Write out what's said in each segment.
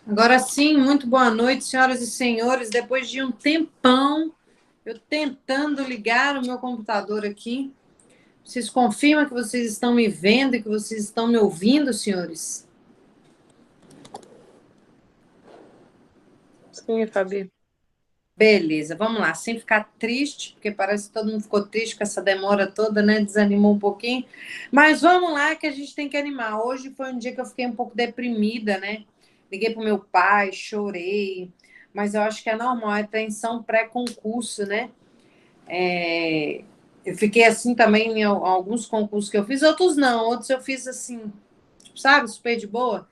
Agora sim, muito boa noite, senhoras e senhores. Depois de um tempão, eu tentando ligar o meu computador aqui. Vocês confirmam que vocês estão me vendo e que vocês estão me ouvindo, senhores? Sim, Fabi. Beleza, vamos lá, sem ficar triste, porque parece que todo mundo ficou triste com essa demora toda, né? Desanimou um pouquinho. Mas vamos lá que a gente tem que animar. Hoje foi um dia que eu fiquei um pouco deprimida, né? Liguei pro meu pai, chorei, mas eu acho que é normal, é tensão pré-concurso, né? Eu fiquei assim também em alguns concursos que eu fiz, outros não, outros eu fiz assim, sabe, super de boa.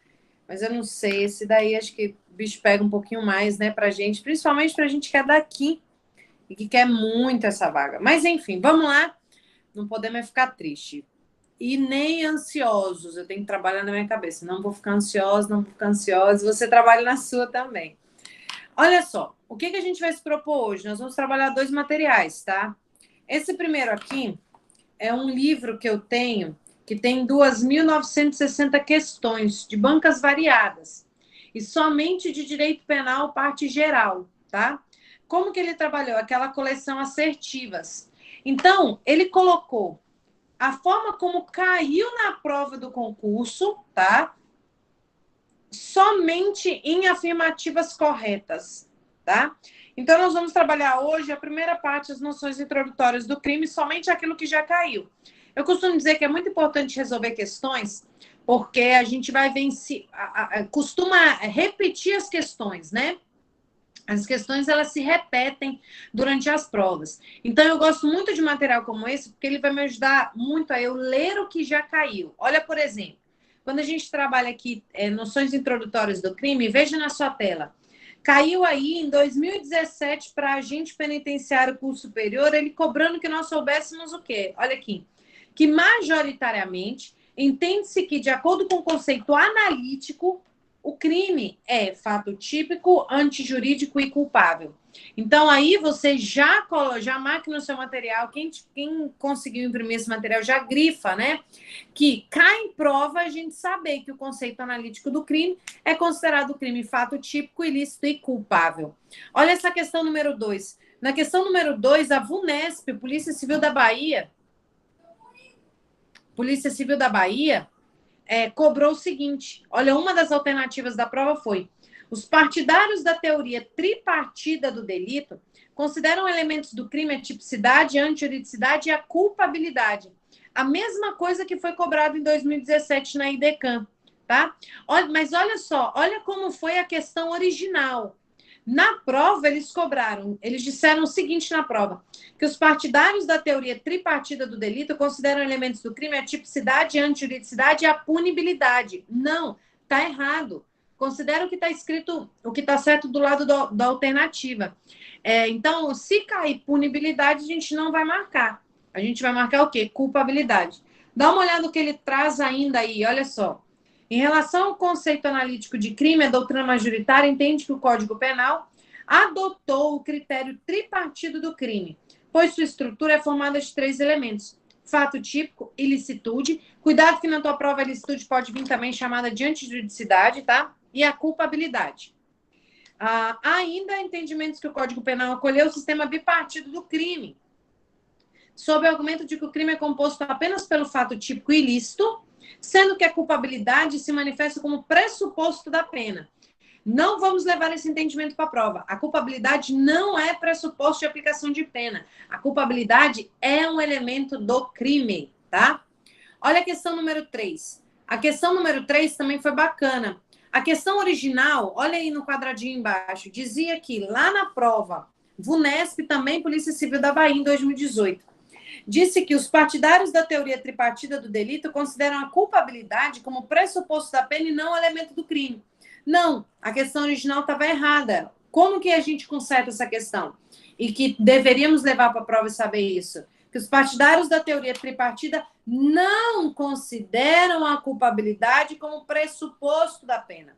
Mas eu não sei, esse daí acho que o bicho pega um pouquinho mais, né, pra gente, principalmente pra gente que é daqui e que quer muito essa vaga. Mas enfim, vamos lá, não podemos ficar triste. E nem ansiosos, eu tenho que trabalhar na minha cabeça. Não vou ficar ansiosa, não vou ficar ansiosa. Você trabalha na sua também. Olha só, o que a gente vai se propor hoje? Nós vamos trabalhar dois materiais, tá? Esse primeiro aqui é um livro que eu tenho que tem 2.960 questões de bancas variadas e somente de direito penal, parte geral, tá? Como que ele trabalhou? Aquela coleção assertivas. Então, ele colocou a forma como caiu na prova do concurso, tá? Somente em afirmativas corretas, tá? Então, nós vamos trabalhar hoje a primeira parte, as noções introdutórias do crime, somente aquilo que já caiu. Eu costumo dizer que é muito importante resolver questões, porque a gente vai vencer, costuma repetir as questões, né? As questões, elas se repetem durante as provas. Então, eu gosto muito de material como esse, porque ele vai me ajudar muito a eu ler o que já caiu. Olha, por exemplo, quando a gente trabalha aqui noções introdutórias do crime, veja na sua tela. Caiu aí em 2017 para agente penitenciário curso superior, ele cobrando que nós soubéssemos o quê? Olha aqui. Que majoritariamente entende-se que, de acordo com o conceito analítico, o crime é fato típico, antijurídico e culpável. Então, aí você já marca no seu material, quem conseguiu imprimir esse material já grifa, né? Que cai em prova a gente saber que o conceito analítico do crime é considerado crime fato típico, ilícito e culpável. Olha essa questão número 2. Na questão número 2, a VUNESP, Polícia Civil da Bahia, cobrou o seguinte: olha, uma das alternativas da prova foi: os partidários da teoria tripartida do delito consideram elementos do crime a tipicidade, a antijuridicidade e a culpabilidade. A mesma coisa que foi cobrado em 2017 na IDECAM, tá? Olha, mas olha só, olha como foi a questão original. Na prova, eles disseram o seguinte na prova: que os partidários da teoria tripartida do delito consideram elementos do crime a tipicidade, a antijuridicidade e a punibilidade. Não, tá errado. Considera o que está escrito, o que está certo do lado da alternativa. Então, se cair punibilidade, a gente não vai marcar. A gente vai marcar o quê? Culpabilidade. Dá uma olhada no que ele traz ainda aí, olha só. Em relação ao conceito analítico de crime, a doutrina majoritária entende que o Código Penal adotou o critério tripartido do crime, pois sua estrutura é formada de 3 elementos: fato típico, ilicitude, cuidado que na tua prova a ilicitude pode vir também chamada de antijuridicidade, tá? E a culpabilidade. Há ainda entendimentos que o Código Penal acolheu o sistema bipartido do crime, sob o argumento de que o crime é composto apenas pelo fato típico e ilícito, sendo que a culpabilidade se manifesta como pressuposto da pena. Não vamos levar esse entendimento para a prova. A culpabilidade não é pressuposto de aplicação de pena. A culpabilidade é um elemento do crime, tá? Olha a questão número 3. A questão número 3 também foi bacana. A questão original, olha aí no quadradinho embaixo, dizia que lá na prova, VUNESP também, Polícia Civil da Bahia, em 2018, disse que os partidários da teoria tripartida do delito consideram a culpabilidade como pressuposto da pena e não elemento do crime. Não, a questão original estava errada. Como que a gente conserta essa questão? E que deveríamos levar para a prova e saber isso. Que os partidários da teoria tripartida não consideram a culpabilidade como pressuposto da pena,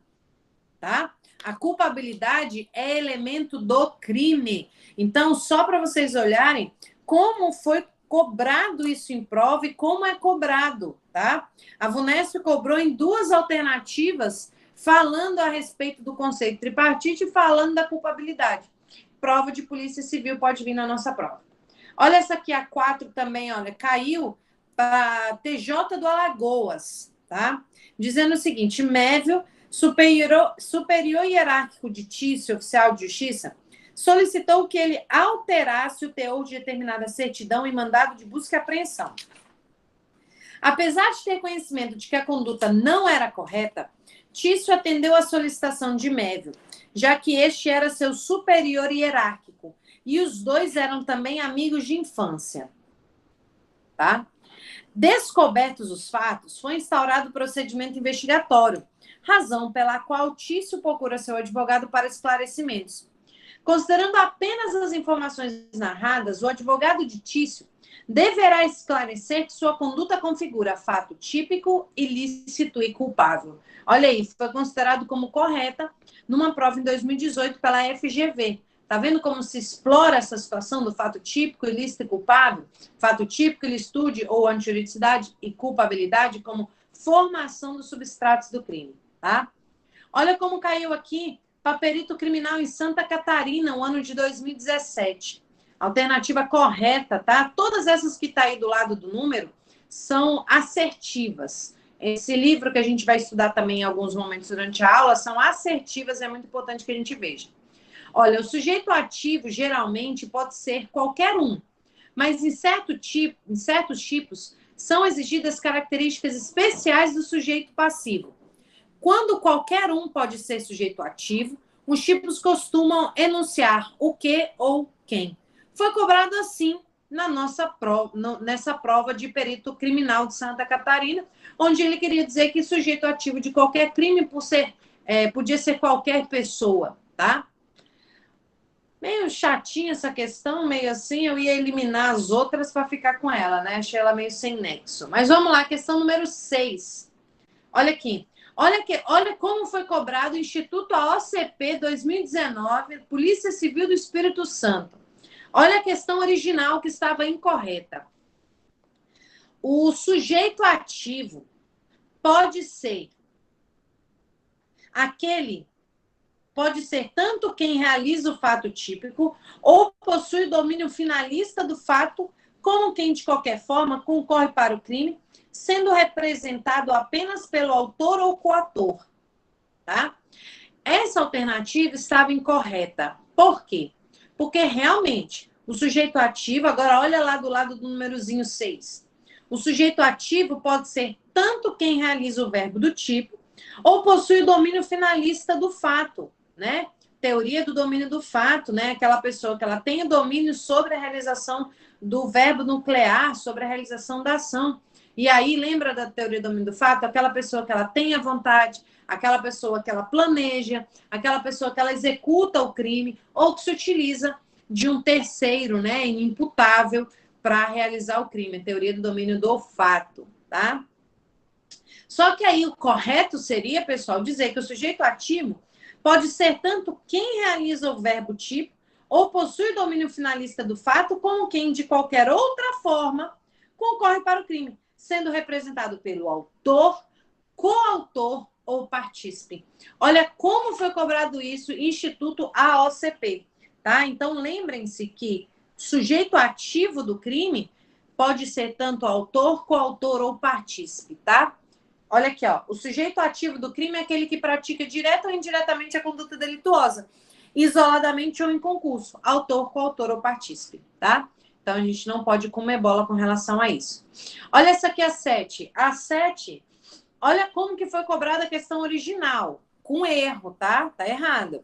tá? A culpabilidade é elemento do crime. Então, só para vocês olharem como foi cobrado isso em prova e como é cobrado, tá? A VUNESP cobrou em 2 alternativas falando a respeito do conceito tripartite e falando da culpabilidade. Prova de polícia civil pode vir na nossa prova. Olha essa aqui, a 4 também, olha, caiu para TJ do Alagoas, tá? Dizendo o seguinte, Mévio, superior hierárquico de Tício, oficial de justiça, solicitou que ele alterasse o teor de determinada certidão e mandado de busca e apreensão. Apesar de ter conhecimento de que a conduta não era correta, Tício atendeu à solicitação de Mévio, já que este era seu superior hierárquico, e os dois eram também amigos de infância. Tá? Descobertos os fatos, foi instaurado o procedimento investigatório, razão pela qual Tício procura seu advogado para esclarecimentos. Considerando apenas as informações narradas, o advogado de Tício deverá esclarecer que sua conduta configura fato típico, ilícito e culpável. Olha aí, foi considerado como correta numa prova em 2018 pela FGV. Tá vendo como se explora essa situação do fato típico, ilícito e culpável? Fato típico, ilicitude ou antijuridicidade e culpabilidade como formação dos substratos do crime, tá? Olha como caiu aqui para perito criminal em Santa Catarina, o ano de 2017. Alternativa correta, tá? Todas essas que tá aí do lado do número são assertivas. Esse livro que a gente vai estudar também em alguns momentos durante a aula são assertivas, é muito importante que a gente veja. Olha, o sujeito ativo geralmente pode ser qualquer um, mas em certos tipos são exigidas características especiais do sujeito passivo. Quando qualquer um pode ser sujeito ativo, os tipos costumam enunciar o que ou quem. Foi cobrado assim na nossa prova, nessa prova de perito criminal de Santa Catarina, onde ele queria dizer que sujeito ativo de qualquer crime podia ser qualquer pessoa, tá? Meio chatinha essa questão, meio assim, eu ia eliminar as outras para ficar com ela, né? Achei ela meio sem nexo. Mas vamos lá, questão número 6. Olha aqui. Olha como foi cobrado o Instituto AOCP 2019, Polícia Civil do Espírito Santo. Olha a questão original que estava incorreta. O sujeito ativo pode ser tanto quem realiza o fato típico ou possui o domínio finalista do fato, como quem, de qualquer forma, concorre para o crime, sendo representado apenas pelo autor ou coautor. Tá? Essa alternativa estava incorreta. Por quê? Porque realmente o sujeito ativo, agora olha lá do lado do númerozinho 6. O sujeito ativo pode ser tanto quem realiza o verbo do tipo ou possui o domínio finalista do fato, né? Teoria do domínio do fato, né? Aquela pessoa que ela tem o domínio sobre a realização do verbo nuclear, sobre a realização da ação. E aí, lembra da teoria do domínio do fato? Aquela pessoa que ela tem a vontade, aquela pessoa que ela planeja, aquela pessoa que ela executa o crime, ou que se utiliza de um terceiro, né, inimputável, para realizar o crime. A teoria do domínio do fato, tá? Só que aí o correto seria, pessoal, dizer que o sujeito ativo pode ser tanto quem realiza o verbo tipo ou possui domínio finalista do fato, como quem, de qualquer outra forma, concorre para o crime, sendo representado pelo autor, coautor ou partícipe. Olha como foi cobrado isso, Instituto AOCP, tá? Então, lembrem-se que sujeito ativo do crime pode ser tanto autor, coautor ou partícipe, tá? Olha aqui, ó. O sujeito ativo do crime é aquele que pratica direta ou indiretamente a conduta delituosa, isoladamente ou em concurso, autor, coautor ou partícipe, tá? Então, a gente não pode comer bola com relação a isso. Olha essa aqui, a 7. A 7, olha como que foi cobrada a questão original, com erro, tá? Tá errado.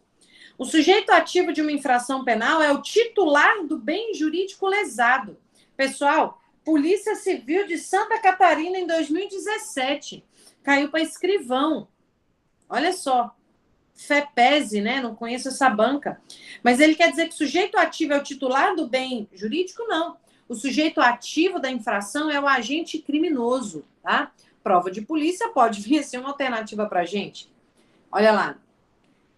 O sujeito ativo de uma infração penal é o titular do bem jurídico lesado. Pessoal, Polícia Civil de Santa Catarina em 2017. Caiu para escrivão. Olha só. FEPESE, né? Não conheço essa banca. Mas ele quer dizer que o sujeito ativo é o titular do bem jurídico? Não. O sujeito ativo da infração é o agente criminoso, tá? Prova de polícia pode vir a ser uma alternativa para a gente. Olha lá.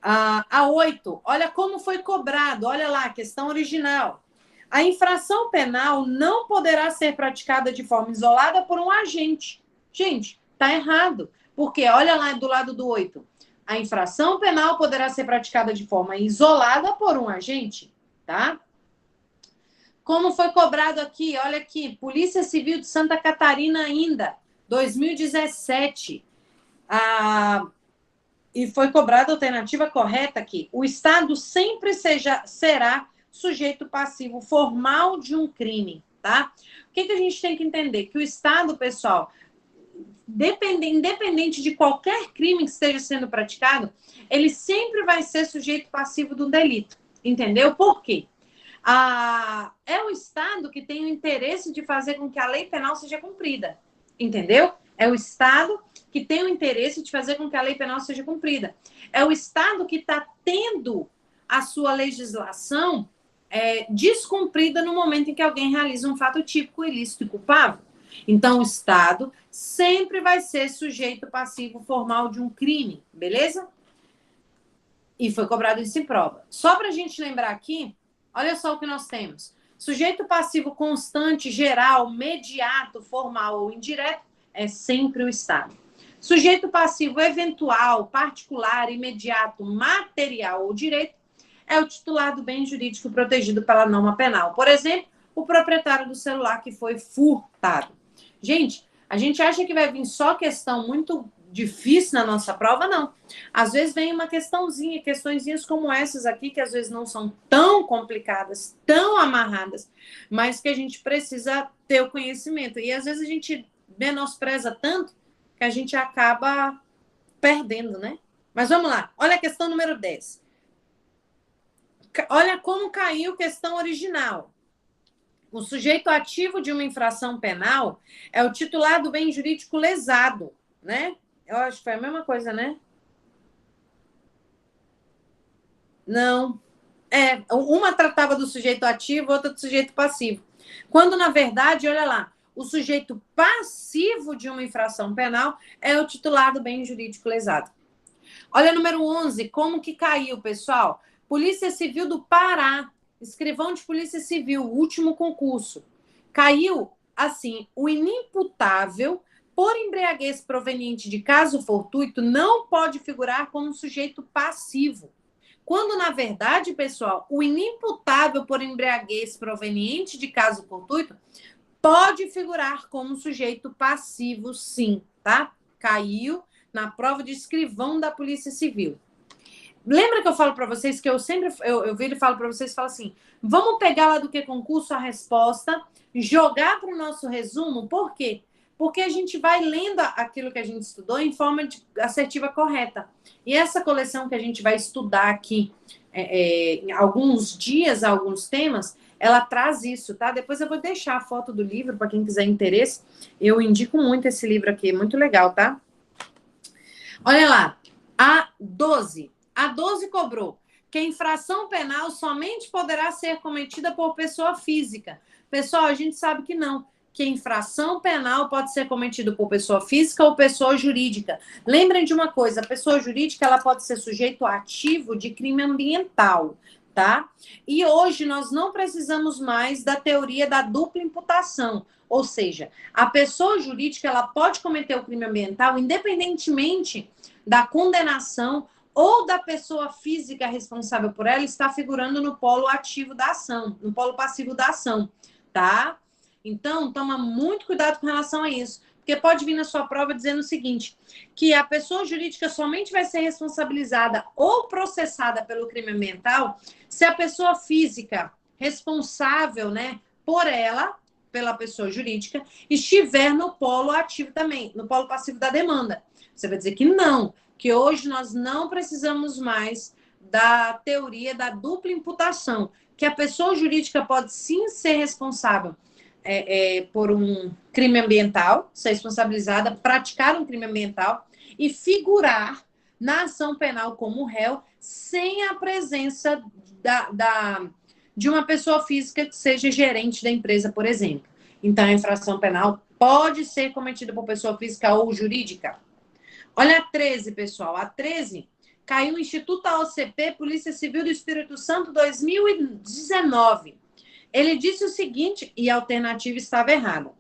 A 8, olha como foi cobrado. Olha lá, questão original. A infração penal não poderá ser praticada de forma isolada por um agente. Gente, tá errado. Porque, olha lá do lado do 8. A infração penal poderá ser praticada de forma isolada por um agente, tá? Como foi cobrado aqui, olha aqui, Polícia Civil de Santa Catarina ainda, 2017. E foi cobrada a alternativa correta aqui. O Estado sempre será sujeito passivo formal de um crime, tá? O que a gente tem que entender? Que o Estado, pessoal, independente de qualquer crime que esteja sendo praticado, ele sempre vai ser sujeito passivo do delito, entendeu? Por quê? É o Estado que tem o interesse de fazer com que a lei penal seja cumprida, entendeu? É o Estado que tem o interesse de fazer com que a lei penal seja cumprida. É o Estado que está tendo a sua legislação descumprida no momento em que alguém realiza um fato típico, ilícito e culpável. Então, o Estado sempre vai ser sujeito passivo formal de um crime, beleza? E foi cobrado isso em prova. Só para a gente lembrar aqui, olha só o que nós temos. Sujeito passivo constante, geral, mediato, formal ou indireto é sempre o Estado. Sujeito passivo eventual, particular, imediato, material ou direito é o titular do bem jurídico protegido pela norma penal. Por exemplo, o proprietário do celular que foi furtado. Gente, a gente acha que vai vir só questão muito difícil na nossa prova? Não. Às vezes vem uma questõezinhas como essas aqui, que às vezes não são tão complicadas, tão amarradas, mas que a gente precisa ter o conhecimento. E às vezes a gente menospreza tanto que a gente acaba perdendo, né? Mas vamos lá. Olha a questão número 10. Olha como caiu a questão original. O sujeito ativo de uma infração penal é o titular do bem jurídico lesado, né? Eu acho que foi a mesma coisa, né? Não. Uma tratava do sujeito ativo, outra do sujeito passivo. Quando, na verdade, olha lá, o sujeito passivo de uma infração penal é o titular do bem jurídico lesado. Olha, número 11, como que caiu, pessoal? Polícia Civil do Pará, escrivão de Polícia Civil, último concurso. Caiu, assim, o inimputável por embriaguez proveniente de caso fortuito não pode figurar como sujeito passivo. Quando, na verdade, pessoal, o inimputável por embriaguez proveniente de caso fortuito pode figurar como sujeito passivo, sim, tá? Caiu na prova de escrivão da Polícia Civil. Lembra que eu falo para vocês que eu sempre eu viro e falo para vocês, falo assim, vamos pegar lá do que concurso a resposta, jogar para o nosso resumo, por quê? Porque a gente vai lendo aquilo que a gente estudou em forma assertiva correta. E essa coleção que a gente vai estudar aqui em alguns dias, alguns temas, ela traz isso, tá? Depois eu vou deixar a foto do livro para quem quiser interesse. Eu indico muito esse livro aqui, muito legal, tá? Olha lá, a 12 cobrou que a infração penal somente poderá ser cometida por pessoa física. Pessoal, a gente sabe que não, que a infração penal pode ser cometida por pessoa física ou pessoa jurídica. Lembrem de uma coisa, a pessoa jurídica ela pode ser sujeito ativo de crime ambiental, tá? E hoje nós não precisamos mais da teoria da dupla imputação, ou seja, a pessoa jurídica ela pode cometer o crime ambiental independentemente da condenação ou da pessoa física responsável por ela está figurando no polo ativo da ação, no polo passivo da ação, tá? Então, toma muito cuidado com relação a isso, porque pode vir na sua prova dizendo o seguinte, que a pessoa jurídica somente vai ser responsabilizada ou processada pelo crime ambiental se a pessoa física responsável, né, por ela, pela pessoa jurídica, estiver no polo ativo também, no polo passivo da demanda. Você vai dizer que não, que hoje nós não precisamos mais da teoria da dupla imputação, que a pessoa jurídica pode sim ser responsável por um crime ambiental, ser responsabilizada, praticar um crime ambiental e figurar na ação penal como réu sem a presença de uma pessoa física que seja gerente da empresa, por exemplo. Então, a infração penal pode ser cometida por pessoa física ou jurídica. Olha a 13, pessoal. A 13 caiu o Instituto AOCP, Polícia Civil do Espírito Santo, 2019. Ele disse o seguinte, e a alternativa estava errada.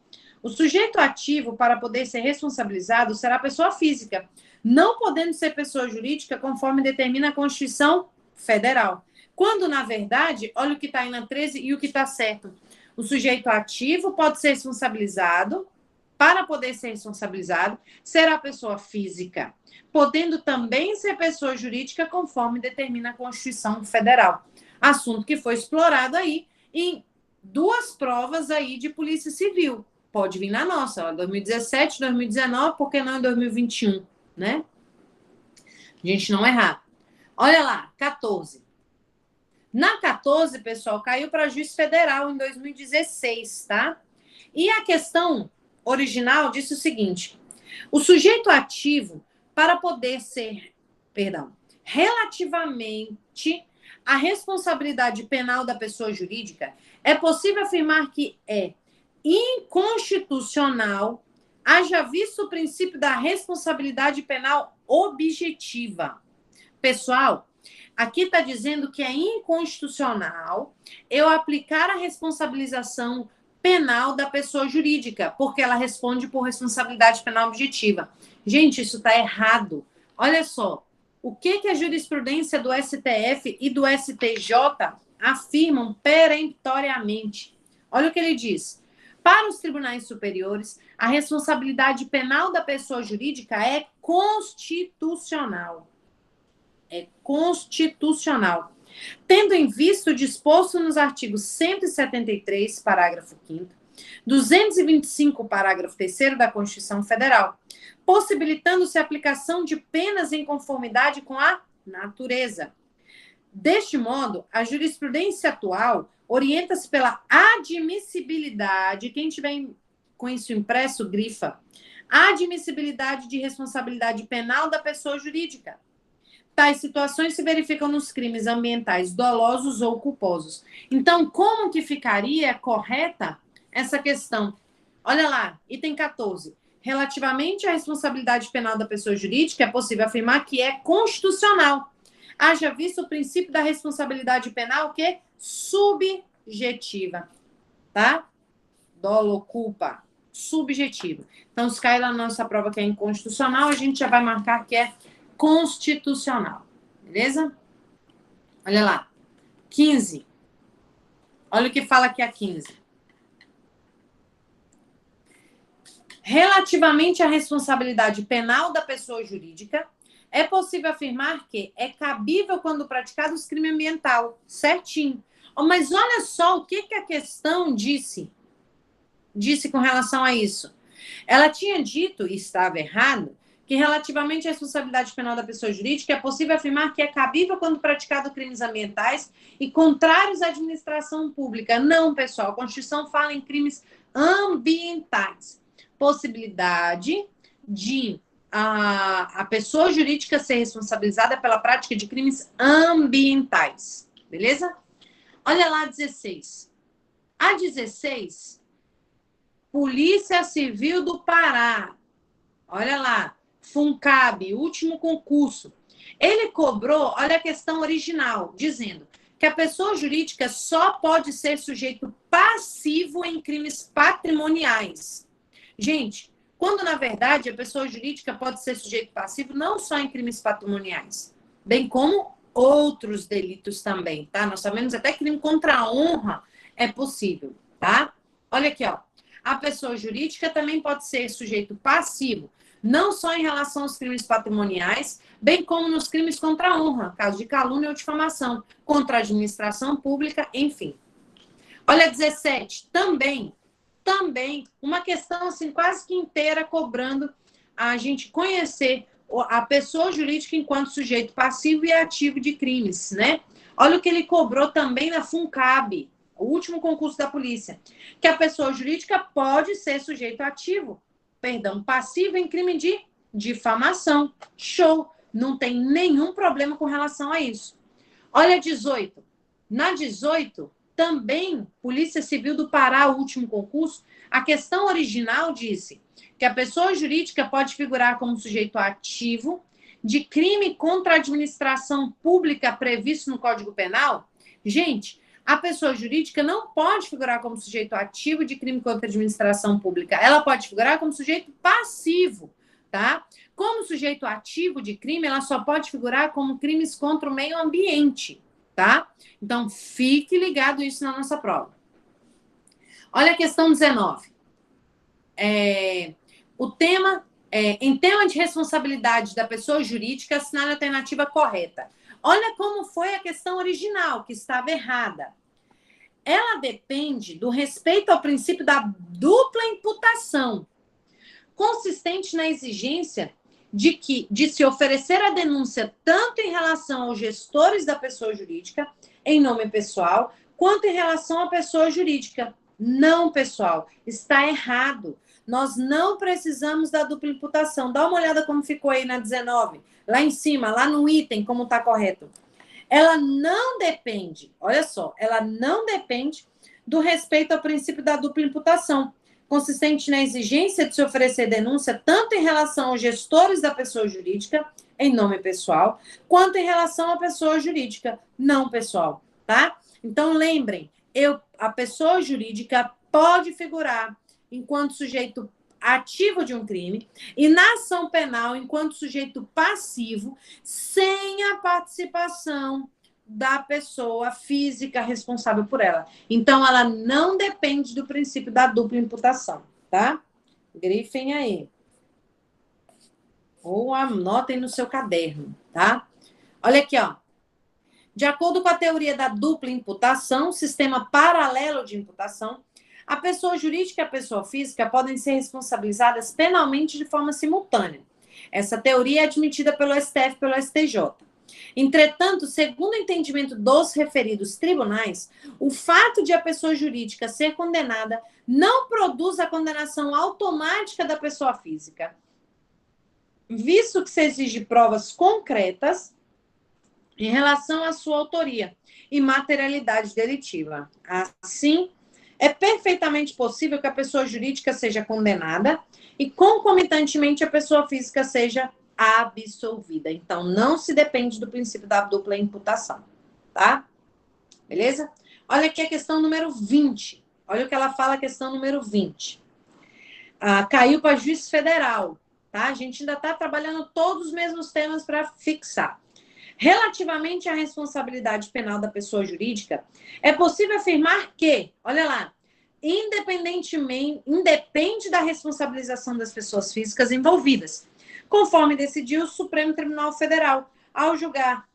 O sujeito ativo, para poder ser responsabilizado, será pessoa física, não podendo ser pessoa jurídica, conforme determina a Constituição Federal. Quando, na verdade, olha o que está aí na 13 e o que está certo. O sujeito ativo pode ser responsabilizado, para poder ser responsabilizado, será pessoa física, podendo também ser pessoa jurídica, conforme determina a Constituição Federal. Assunto que foi explorado aí em 2 provas aí de Polícia Civil. Pode vir na nossa, ó, 2017, 2019, por que não em 2021, né? A gente não errar. Olha lá, 14. Na 14, pessoal, caiu para juiz federal em 2016, tá? E a questão original disse o seguinte: o sujeito ativo, para poder ser, relativamente à responsabilidade penal da pessoa jurídica, é possível afirmar que é inconstitucional, haja visto o princípio da responsabilidade penal objetiva. Pessoal, aqui está dizendo que é inconstitucional eu aplicar a responsabilização penal da pessoa jurídica, porque ela responde por responsabilidade penal objetiva. Gente, isso está errado. Olha só, o que a jurisprudência do STF e do STJ afirmam peremptoriamente. Olha o que ele diz. Para os tribunais superiores, a responsabilidade penal da pessoa jurídica é constitucional. É constitucional. Tendo em vista o disposto nos artigos 173, parágrafo 5º, 225, parágrafo 3º da Constituição Federal, possibilitando-se a aplicação de penas em conformidade com a natureza. Deste modo, a jurisprudência atual orienta-se pela admissibilidade, quem tiver com isso impresso, grifa, admissibilidade de responsabilidade penal da pessoa jurídica. Tais situações se verificam nos crimes ambientais dolosos ou culposos. Então, como que ficaria correta essa questão? Olha lá, item 14. Relativamente à responsabilidade penal da pessoa jurídica, é possível afirmar que é constitucional. Haja visto o princípio da responsabilidade penal, que é subjetiva, tá? Dolo, culpa, subjetivo. Então, se cair lá na nossa prova que é inconstitucional, a gente já vai marcar que é constitucional. Beleza? Olha lá. 15. Olha o que fala aqui a 15. Relativamente à responsabilidade penal da pessoa jurídica, é possível afirmar que é cabível quando praticado o crime ambiental. Certinho. Oh, mas olha só o que a questão disse com relação a isso. Ela tinha dito, e estava errado, que relativamente à responsabilidade penal da pessoa jurídica é possível afirmar que é cabível quando praticado crimes ambientais e contrários à administração pública. Não, pessoal, a Constituição fala em crimes ambientais. Possibilidade de a pessoa jurídica ser responsabilizada pela prática de crimes ambientais. Beleza? Olha lá a 16. A 16, Polícia Civil do Pará. Olha lá. FUNCAB, último concurso. Ele cobrou, olha a questão original, dizendo que a pessoa jurídica só pode ser sujeito passivo em crimes patrimoniais. Gente, quando na verdade a pessoa jurídica pode ser sujeito passivo não só em crimes patrimoniais, bem como outros delitos também, tá? Nós sabemos até que crime contra a honra é possível, tá? Olha aqui, ó. A pessoa jurídica também pode ser sujeito passivo, não só em relação aos crimes patrimoniais, bem como nos crimes contra a honra, caso de calúnia ou difamação, contra a administração pública, enfim. Olha, 17, também, uma questão assim quase que inteira cobrando a gente conhecer a pessoa jurídica enquanto sujeito passivo e ativo de crimes, né? Olha o que ele cobrou também na FUNCAB, o último concurso da polícia, que a pessoa jurídica pode ser sujeito ativo, passivo em crime de difamação. Show! Não tem nenhum problema com relação a isso. Olha 18. Na 18, também, Polícia Civil do Pará, o último concurso, a questão original disse que a pessoa jurídica pode figurar como sujeito ativo de crime contra a administração pública previsto no Código Penal. Gente, A pessoa jurídica não pode figurar como sujeito ativo de crime contra a administração pública. Ela pode figurar como sujeito passivo, tá? Como sujeito ativo de crime, ela só pode figurar como crimes contra o meio ambiente, tá? Então, fique ligado isso na nossa prova. Olha a questão 19. O tema, em tema de responsabilidade da pessoa jurídica, assinale a alternativa correta. Olha como foi a questão original, que estava errada. Ela depende do respeito ao princípio da dupla imputação, consistente na exigência de se oferecer a denúncia tanto em relação aos gestores da pessoa jurídica, em nome pessoal, quanto em relação à pessoa jurídica. Não, pessoal, está errado. Nós não precisamos da dupla imputação. Dá uma olhada como ficou aí na 19, lá em cima, lá no item, como está correto. Ela não depende, olha só, ela não depende do respeito ao princípio da dupla imputação, consistente na exigência de se oferecer denúncia tanto em relação aos gestores da pessoa jurídica, em nome pessoal, quanto em relação à pessoa jurídica, não pessoal, tá? Então, lembrem, a pessoa jurídica pode figurar enquanto sujeito ativo de um crime e na ação penal enquanto sujeito passivo, sem a participação da pessoa física responsável por ela. Então, ela não depende do princípio da dupla imputação, tá? Grifem aí. Ou anotem no seu caderno, tá? Olha aqui, ó. De acordo com a teoria da dupla imputação, sistema paralelo de imputação, a pessoa jurídica e a pessoa física podem ser responsabilizadas penalmente de forma simultânea. Essa teoria é admitida pelo STF e pelo STJ. Entretanto, segundo o entendimento dos referidos tribunais, o fato de a pessoa jurídica ser condenada não produz a condenação automática da pessoa física, visto que se exige provas concretas em relação à sua autoria e materialidade delitiva. Assim, é perfeitamente possível que a pessoa jurídica seja condenada e, concomitantemente, a pessoa física seja absolvida. Então, não se depende do princípio da dupla imputação, tá? Beleza? Olha aqui a questão número 20. Olha o que ela fala, a questão número 20. Caiu para juiz federal, tá? A gente ainda está trabalhando todos os mesmos temas para fixar. Relativamente à responsabilidade penal da pessoa jurídica, é possível afirmar que, olha lá, independe da responsabilização das pessoas físicas envolvidas, conforme decidiu o Supremo Tribunal Federal, ao julgar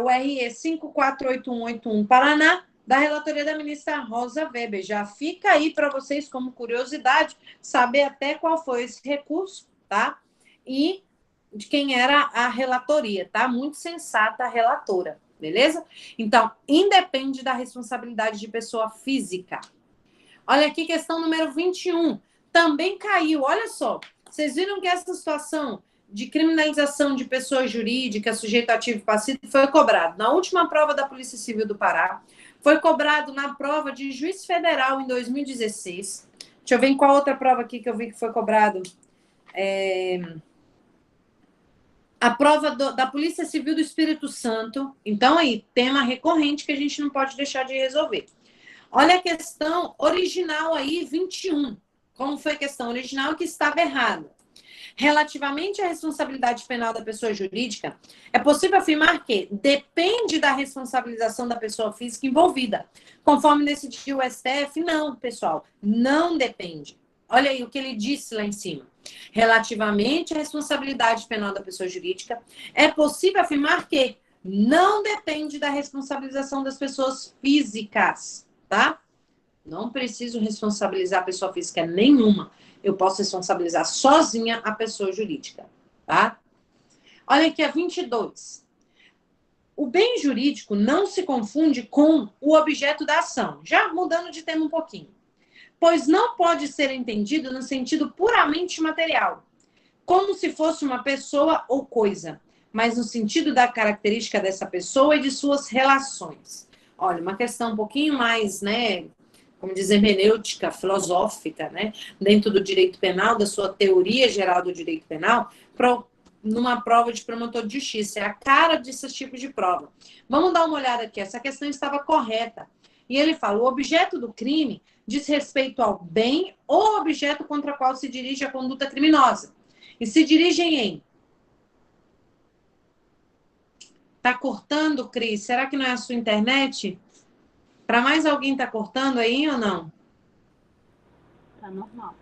o RE 548181 Paraná, da relatoria da ministra Rosa Weber. Já fica aí para vocês, como curiosidade, saber até qual foi esse recurso, tá? E de quem era a relatoria, tá? Muito sensata a relatora, beleza? Então, independe da responsabilidade de pessoa física. Olha aqui, questão número 21. Também caiu, olha só. Vocês viram que essa situação de criminalização de pessoa jurídica, sujeito ativo e passivo, foi cobrado na última prova da Polícia Civil do Pará, foi cobrado na prova de juiz federal em 2016. Deixa eu ver em qual outra prova aqui que eu vi que foi cobrado. A prova da Polícia Civil do Espírito Santo. Então, aí, tema recorrente que a gente não pode deixar de resolver. Olha a questão original aí, 21. Como foi a questão original que estava errada? Relativamente à responsabilidade penal da pessoa jurídica, é possível afirmar que depende da responsabilização da pessoa física envolvida. Conforme decidiu o STF, não, pessoal, não depende. Olha aí o que ele disse lá em cima. Relativamente à responsabilidade penal da pessoa jurídica, é possível afirmar que não depende da responsabilização das pessoas físicas, tá? Não preciso responsabilizar a pessoa física nenhuma. Eu posso responsabilizar sozinha a pessoa jurídica, tá? Olha aqui a 22. O bem jurídico não se confunde com o objeto da ação. Já mudando de tema um pouquinho. Pois não pode ser entendido no sentido puramente material, como se fosse uma pessoa ou coisa, mas no sentido da característica dessa pessoa e de suas relações. Olha, uma questão um pouquinho mais, né, como dizer, hermenêutica, filosófica, né, dentro do direito penal, da sua teoria geral do direito penal, numa prova de promotor de justiça. É a cara desse tipo de prova. Vamos dar uma olhada aqui. Essa questão estava correta. E ele fala, o objeto do crime diz respeito ao bem ou objeto contra o qual se dirige a conduta criminosa. E se dirigem em... Tá cortando, Cris? Será que não é a sua internet? Para mais alguém tá cortando aí ou não? Tá normal.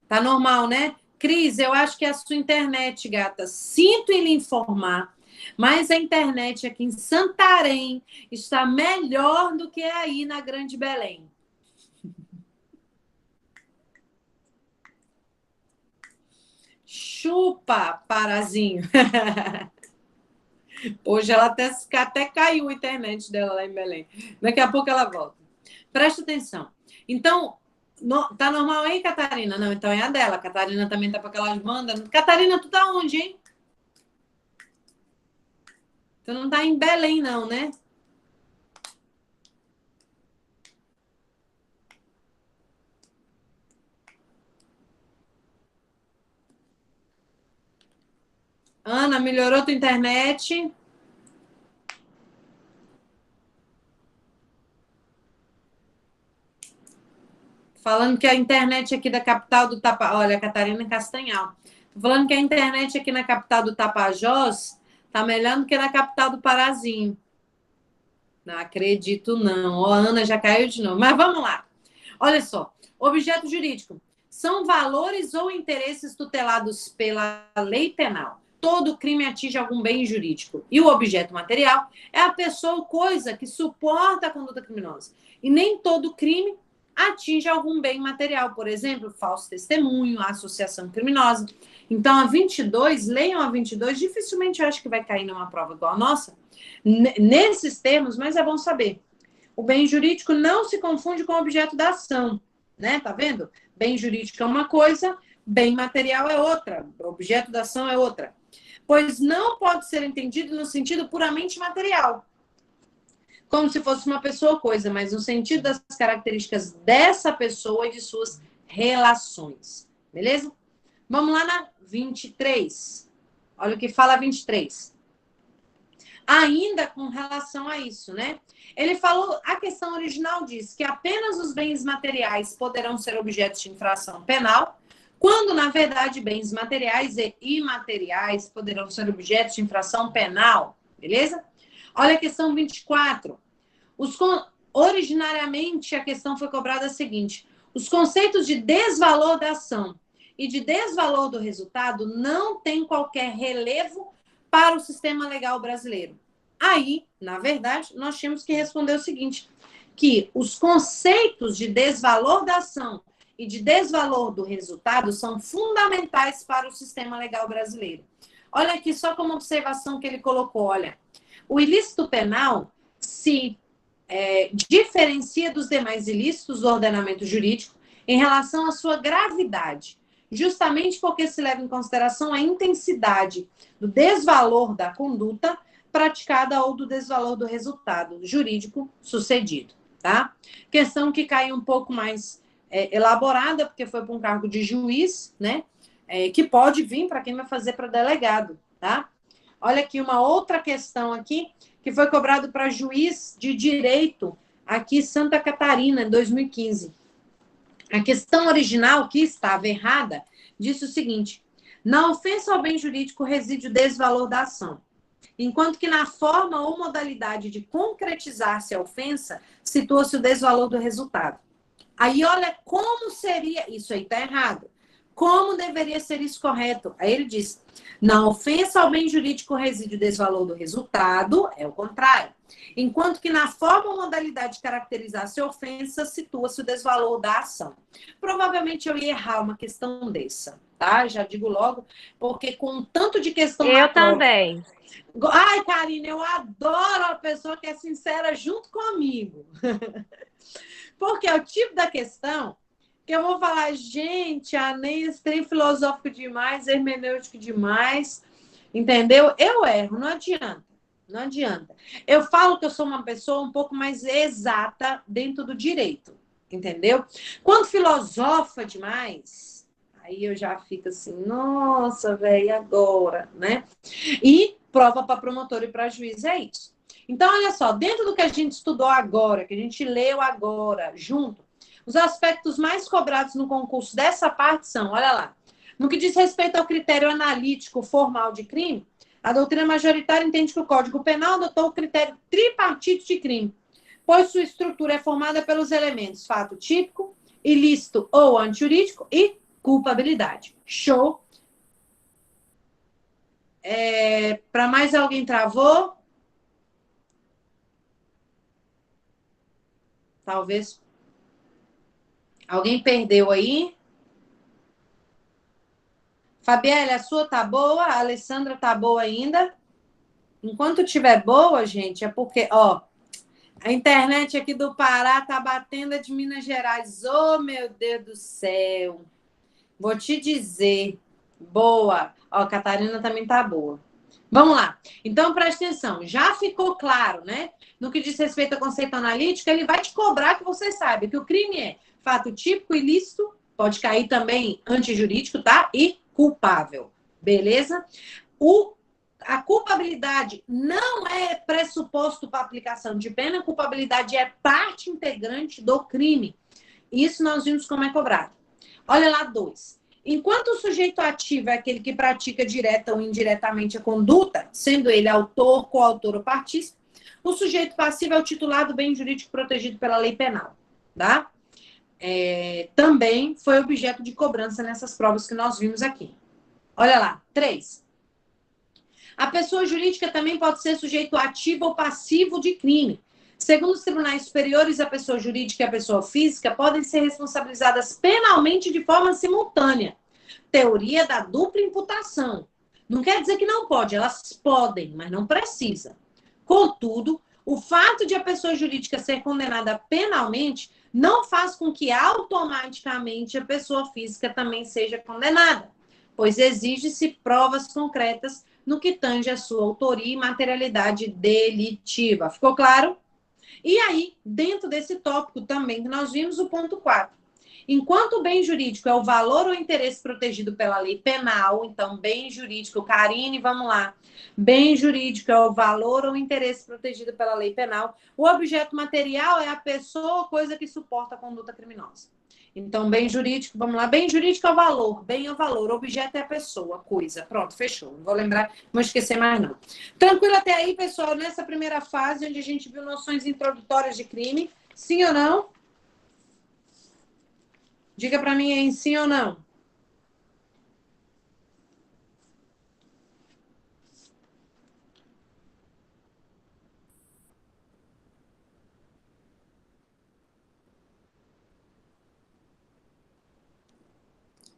Tá normal, né? Cris, eu acho que é a sua internet, gata. Sinto em lhe informar, mas a internet aqui em Santarém está melhor do que aí na Grande Belém. Chupa, Parazinho. Hoje ela até caiu a internet dela lá em Belém. Daqui a pouco ela volta. Presta atenção. Então, tá normal aí, Catarina? Não, então é a dela. A Catarina também tá para aquelas bandas. Catarina, tu tá onde, hein? Tu não tá em Belém, não, né? Ana, melhorou tua internet? Falando que a internet aqui da capital do Tapajós... Olha, Catarina Castanhal. Falando que a internet aqui na capital do Tapajós tá melhor do que na capital do Parazinho. Não acredito, não. Ó, a Ana já caiu de novo. Mas vamos lá. Olha só. Objeto jurídico. São valores ou interesses tutelados pela lei penal. Todo crime atinge algum bem jurídico. E o objeto material é a pessoa ou coisa que suporta a conduta criminosa. E nem todo crime atinge algum bem material. Por exemplo, falso testemunho, associação criminosa. Então, a 22, leiam a 22, dificilmente eu acho que vai cair numa prova igual a nossa, nesses termos, mas é bom saber. O bem jurídico não se confunde com o objeto da ação, né? Tá vendo? Bem jurídico é uma coisa, bem material é outra, o objeto da ação é outra. Pois não pode ser entendido no sentido puramente material, como se fosse uma pessoa ou coisa, mas no sentido das características dessa pessoa e de suas relações. Beleza? Vamos lá na 23. Olha o que fala a 23. Ainda com relação a isso, né? Ele falou, a questão original diz que apenas os bens materiais poderão ser objetos de infração penal, quando, na verdade, bens materiais e imateriais poderão ser objetos de infração penal, beleza? Olha a questão 24. Originariamente, a questão foi cobrada a seguinte: os conceitos de desvalor da ação e de desvalor do resultado não têm qualquer relevo para o sistema legal brasileiro. Aí, na verdade, nós tínhamos que responder o seguinte, que os conceitos de desvalor da ação e de desvalor do resultado são fundamentais para o sistema legal brasileiro. Olha aqui, só como observação que ele colocou, olha, o ilícito penal se diferencia dos demais ilícitos do ordenamento jurídico em relação à sua gravidade, justamente porque se leva em consideração a intensidade do desvalor da conduta praticada ou do desvalor do resultado jurídico sucedido, tá? Questão que cai um pouco mais elaborada, porque foi para um cargo de juiz, né? Que pode vir para quem vai fazer para delegado, tá? Olha aqui uma outra questão aqui, que foi cobrado para juiz de direito aqui em Santa Catarina, em 2015. A questão original, que estava errada, disse o seguinte: na ofensa ao bem jurídico reside o desvalor da ação, enquanto que na forma ou modalidade de concretizar-se a ofensa, situa-se o desvalor do resultado. Aí, olha como seria... Isso aí está errado. Como deveria ser isso correto? Aí ele diz, na ofensa ao bem jurídico reside o desvalor do resultado, é o contrário. Enquanto que na forma ou modalidade de caracterizar-se a ofensa, situa-se o desvalor da ação. Provavelmente eu ia errar uma questão dessa, tá? Já digo logo, porque com um tanto de questão... Eu também. Ai, Karina, eu adoro a pessoa que é sincera junto comigo. Porque é o tipo da questão que eu vou falar, gente, a Neis tem filosófico demais, hermenêutico demais, entendeu? Eu erro, não adianta, não adianta. Eu falo que eu sou uma pessoa um pouco mais exata dentro do direito, entendeu? Quando filosofa demais, aí eu já fico assim, nossa, velho, agora, né? E prova para promotor e para juiz é isso. Então, olha só, dentro do que a gente estudou agora, que a gente leu agora, junto, os aspectos mais cobrados no concurso dessa parte são, olha lá, no que diz respeito ao critério analítico formal de crime, a doutrina majoritária entende que o Código Penal adotou o critério tripartite de crime, pois sua estrutura é formada pelos elementos fato típico, ilícito ou antijurídico e culpabilidade. Show? Para mais alguém travou? Talvez. Alguém perdeu aí? Fabielle, a sua tá boa? A Alessandra tá boa ainda? Enquanto tiver boa, gente, é porque, ó, a internet aqui do Pará tá batendo a de Minas Gerais. Oh, meu Deus do céu. Vou te dizer. Boa. Ó, a Catarina também tá boa. Vamos lá. Então, preste atenção. Já ficou claro, né? No que diz respeito ao conceito analítico, ele vai te cobrar que você saiba que o crime é fato típico, ilícito, pode cair também antijurídico, tá? E culpável. Beleza? A culpabilidade não é pressuposto para aplicação de pena, a culpabilidade é parte integrante do crime. Isso nós vimos como é cobrado. Olha lá, 2. Enquanto o sujeito ativo é aquele que pratica direta ou indiretamente a conduta, sendo ele autor, coautor ou partícipe, o sujeito passivo é o titular do bem jurídico protegido pela lei penal. Tá? Também foi objeto de cobrança nessas provas que nós vimos aqui. Olha lá, 3. A pessoa jurídica também pode ser sujeito ativo ou passivo de crime. Segundo os tribunais superiores, a pessoa jurídica e a pessoa física podem ser responsabilizadas penalmente de forma simultânea. Teoria da dupla imputação. Não quer dizer que não pode, elas podem, mas não precisa. Contudo, o fato de a pessoa jurídica ser condenada penalmente não faz com que automaticamente a pessoa física também seja condenada, pois exige-se provas concretas no que tange a sua autoria e materialidade delitiva. Ficou claro? E aí, dentro desse tópico também, que nós vimos o ponto 4. Enquanto o bem jurídico é o valor ou interesse protegido pela lei penal, então, bem jurídico, Karine, vamos lá. Bem jurídico é o valor ou interesse protegido pela lei penal. O objeto material é a pessoa ou coisa que suporta a conduta criminosa. Então, bem jurídico, vamos lá. Bem jurídico é o valor, bem é o valor, objeto é a pessoa, coisa. Pronto, fechou. Não vou lembrar, não vou esquecer mais não. Tranquilo até aí, pessoal, nessa primeira fase, onde a gente viu noções introdutórias de crime. Sim ou não? Diga para mim aí, sim ou não?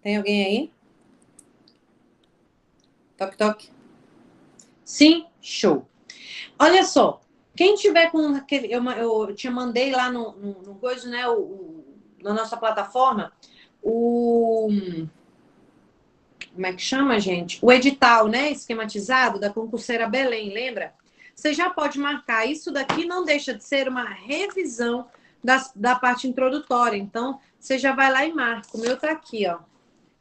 Tem alguém aí? Toque, toque. Sim? Show. Olha só, quem tiver com aquele... Eu te mandei lá no coisa, né? Na nossa plataforma, como é que chama, gente? O edital, né? Esquematizado da concurseira Belém, lembra? Você já pode marcar. Isso daqui não deixa de ser uma revisão da parte introdutória. Então, você já vai lá e marca. O meu tá aqui, ó.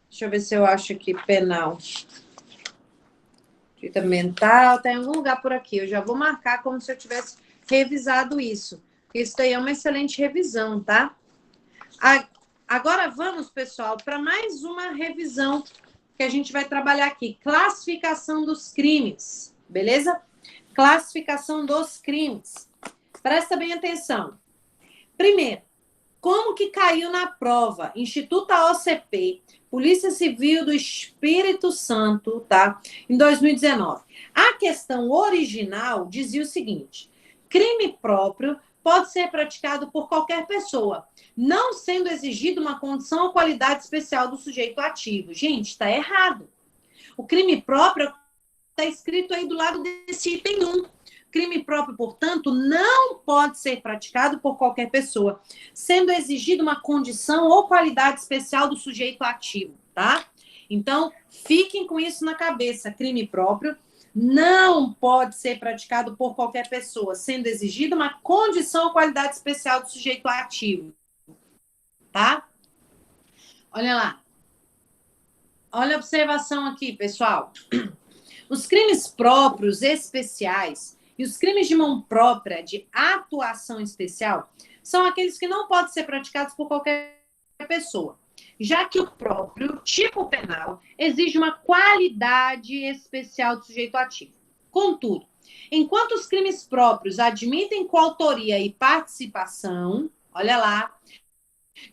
Deixa eu ver se eu acho aqui penal. Direito mental, tá em algum lugar por aqui. Eu já vou marcar como se eu tivesse revisado isso. Isso daí é uma excelente revisão, tá? Agora vamos, pessoal, para mais uma revisão que a gente vai trabalhar aqui. Classificação dos crimes, beleza? Classificação dos crimes. Presta bem atenção. Primeiro, como que caiu na prova? Instituto OCP, Polícia Civil do Espírito Santo, tá? Em 2019. A questão original dizia o seguinte: crime próprio pode ser praticado por qualquer pessoa, não sendo exigida uma condição ou qualidade especial do sujeito ativo. Gente, está errado. O crime próprio está escrito aí do lado desse item 1. Crime próprio, portanto, não pode ser praticado por qualquer pessoa, sendo exigida uma condição ou qualidade especial do sujeito ativo, tá? Então, fiquem com isso na cabeça. Crime próprio não pode ser praticado por qualquer pessoa, sendo exigida uma condição ou qualidade especial do sujeito ativo, tá? Olha lá. Olha a observação aqui, pessoal. Os crimes próprios especiais E os crimes de mão própria, de atuação especial, são aqueles que não podem ser praticados por qualquer pessoa, já que o próprio tipo penal exige uma qualidade especial do sujeito ativo. Contudo, enquanto os crimes próprios admitem coautoria e participação, olha lá,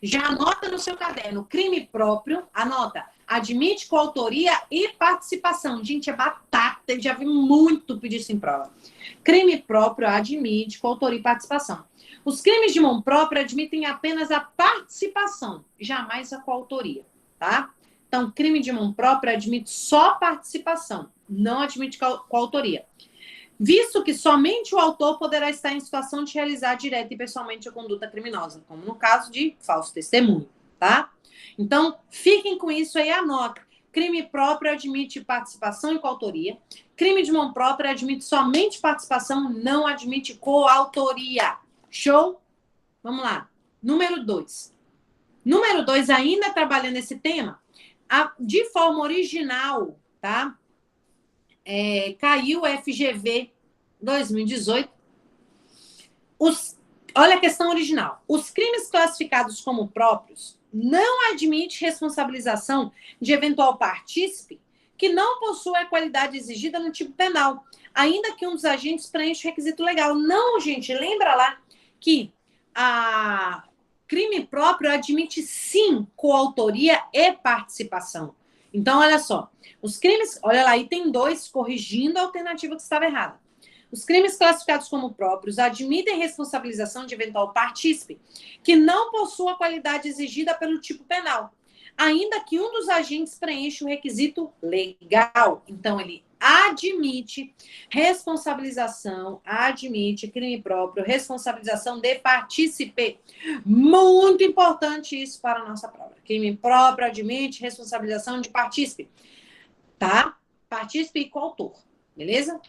já anota no seu caderno, crime próprio, anota, admite coautoria e participação. Gente, é batata, já vi muito pedir isso em prova. Crime próprio admite coautoria e participação. Os crimes de mão própria admitem apenas a participação, jamais a coautoria, tá? Então, crime de mão própria admite só participação, não admite coautoria. Visto que somente o autor poderá estar em situação de realizar direta e pessoalmente a conduta criminosa, como no caso de falso testemunho, tá? Então, fiquem com isso aí, anota. Crime próprio admite participação e coautoria. Crime de mão própria admite somente participação, não admite coautoria. Show? Vamos lá. Número 2. Número 2, ainda trabalhando esse tema, de forma original, tá? Caiu o FGV 2018. Olha a questão original. Os crimes classificados como próprios não admite responsabilização de eventual partícipe que não possua a qualidade exigida no tipo penal, ainda que um dos agentes preencha o requisito legal. Não, gente, lembra lá que a crime próprio admite sim coautoria e participação. Então, olha só, os crimes, olha lá, item 2, corrigindo a alternativa que estava errada. Os crimes classificados como próprios admitem responsabilização de eventual partícipe que não possua a qualidade exigida pelo tipo penal, ainda que um dos agentes preencha o requisito legal. Então, ele admite responsabilização, admite crime próprio, responsabilização de partícipe. Muito importante isso para a nossa prova. Crime próprio admite responsabilização de partícipe, tá? Partícipe e coautor, beleza?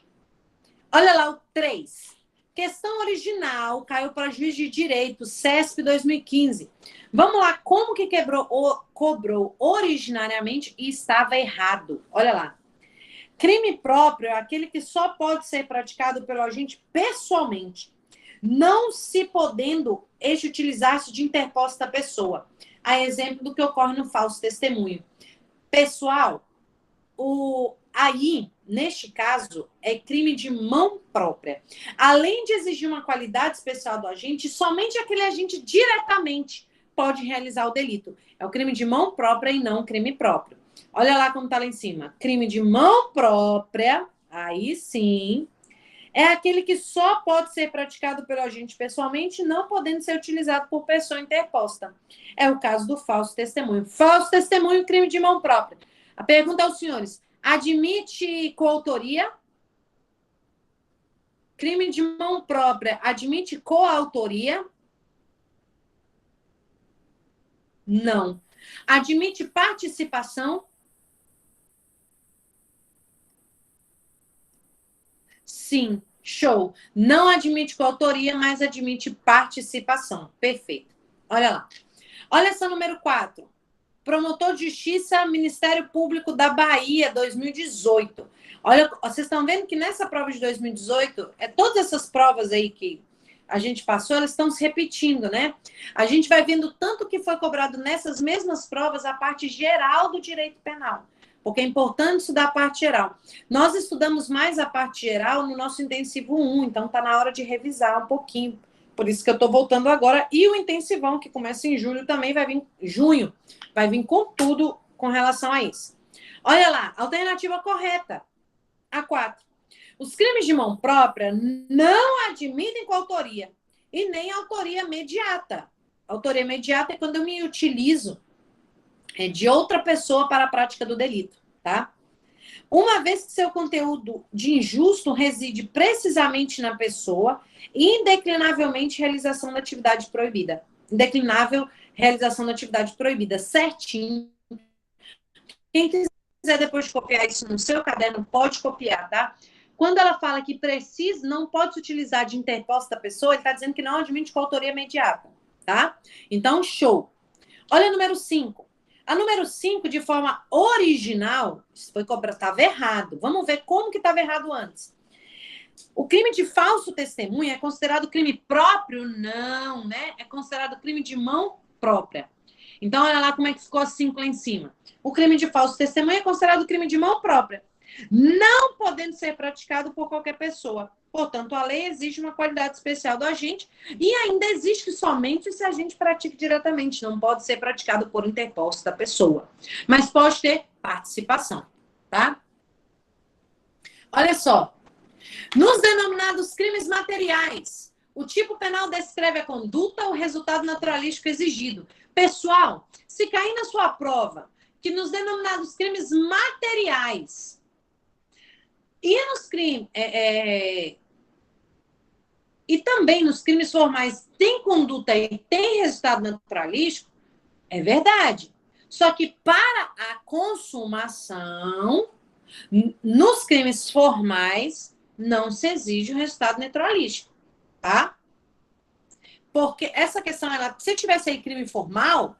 Olha lá o 3. Questão original, caiu para juiz de direito, CESP 2015. Vamos lá, como que cobrou originariamente e estava errado. Olha lá. Crime próprio é aquele que só pode ser praticado pelo agente pessoalmente, não se podendo este utilizar-se de interposta pessoa. A exemplo do que ocorre no falso testemunho. Pessoal, aí, neste caso, é crime de mão própria. Além de exigir uma qualidade especial do agente, somente aquele agente diretamente pode realizar o delito. É o crime de mão própria e não crime próprio. Olha lá como está lá em cima. Crime de mão própria, aí sim, é aquele que só pode ser praticado pelo agente pessoalmente, não podendo ser utilizado por pessoa interposta. É o caso do falso testemunho. Falso testemunho, crime de mão própria. A pergunta aos senhores: admite coautoria? Crime de mão própria admite coautoria? Não. Admite participação? Sim. Show. Não admite coautoria, mas admite participação. Perfeito. Olha lá. Olha essa número 4. Promotor de Justiça, Ministério Público da Bahia, 2018. Olha, vocês estão vendo que nessa prova de 2018, todas essas provas aí que a gente passou, elas estão se repetindo, né? A gente vai vendo tanto que foi cobrado nessas mesmas provas a parte geral do direito penal, porque é importante estudar a parte geral. Nós estudamos mais a parte geral no nosso intensivo 1, então está na hora de revisar um pouquinho. Por isso que eu estou voltando agora. E o intensivão, que começa em julho, também vai vir em junho. Vai vir com tudo com relação a isso. Olha lá, alternativa correta. A 4. Os crimes de mão própria não admitem coautoria e nem autoria imediata. Autoria imediata é quando eu me utilizo de outra pessoa para a prática do delito, tá? Uma vez que seu conteúdo de injusto reside precisamente na pessoa, indeclinavelmente realização da atividade proibida. Indeclinável realização da atividade proibida. Certinho. Quem quiser depois copiar isso no seu caderno, pode copiar, tá? Quando ela fala que precisa, não pode se utilizar de interposta pessoa, ele está dizendo que não admite coautoria imediata, tá? Então, show. Olha o número 5. A número 5, de forma original, estava errado. Vamos ver como que estava errado antes. O crime de falso testemunha é considerado crime próprio? Não, né? É considerado crime de mão própria. Então, olha lá como é que ficou assim lá em cima. O crime de falso testemunha é considerado crime de mão própria, não podendo ser praticado por qualquer pessoa. Portanto, a lei exige uma qualidade especial do agente e ainda existe somente se a gente pratica diretamente. Não pode ser praticado por interposto da pessoa, mas pode ter participação, tá? Olha só. Nos denominados crimes materiais, o tipo penal descreve a conduta ou resultado naturalístico exigido. Pessoal, se cair na sua prova que nos denominados crimes materiais e nos crimes e também nos crimes formais tem conduta e tem resultado naturalístico, é verdade. Só que para a consumação, nos crimes formais, não se exige o resultado naturalístico, tá? Porque essa questão, se tivesse aí crime formal,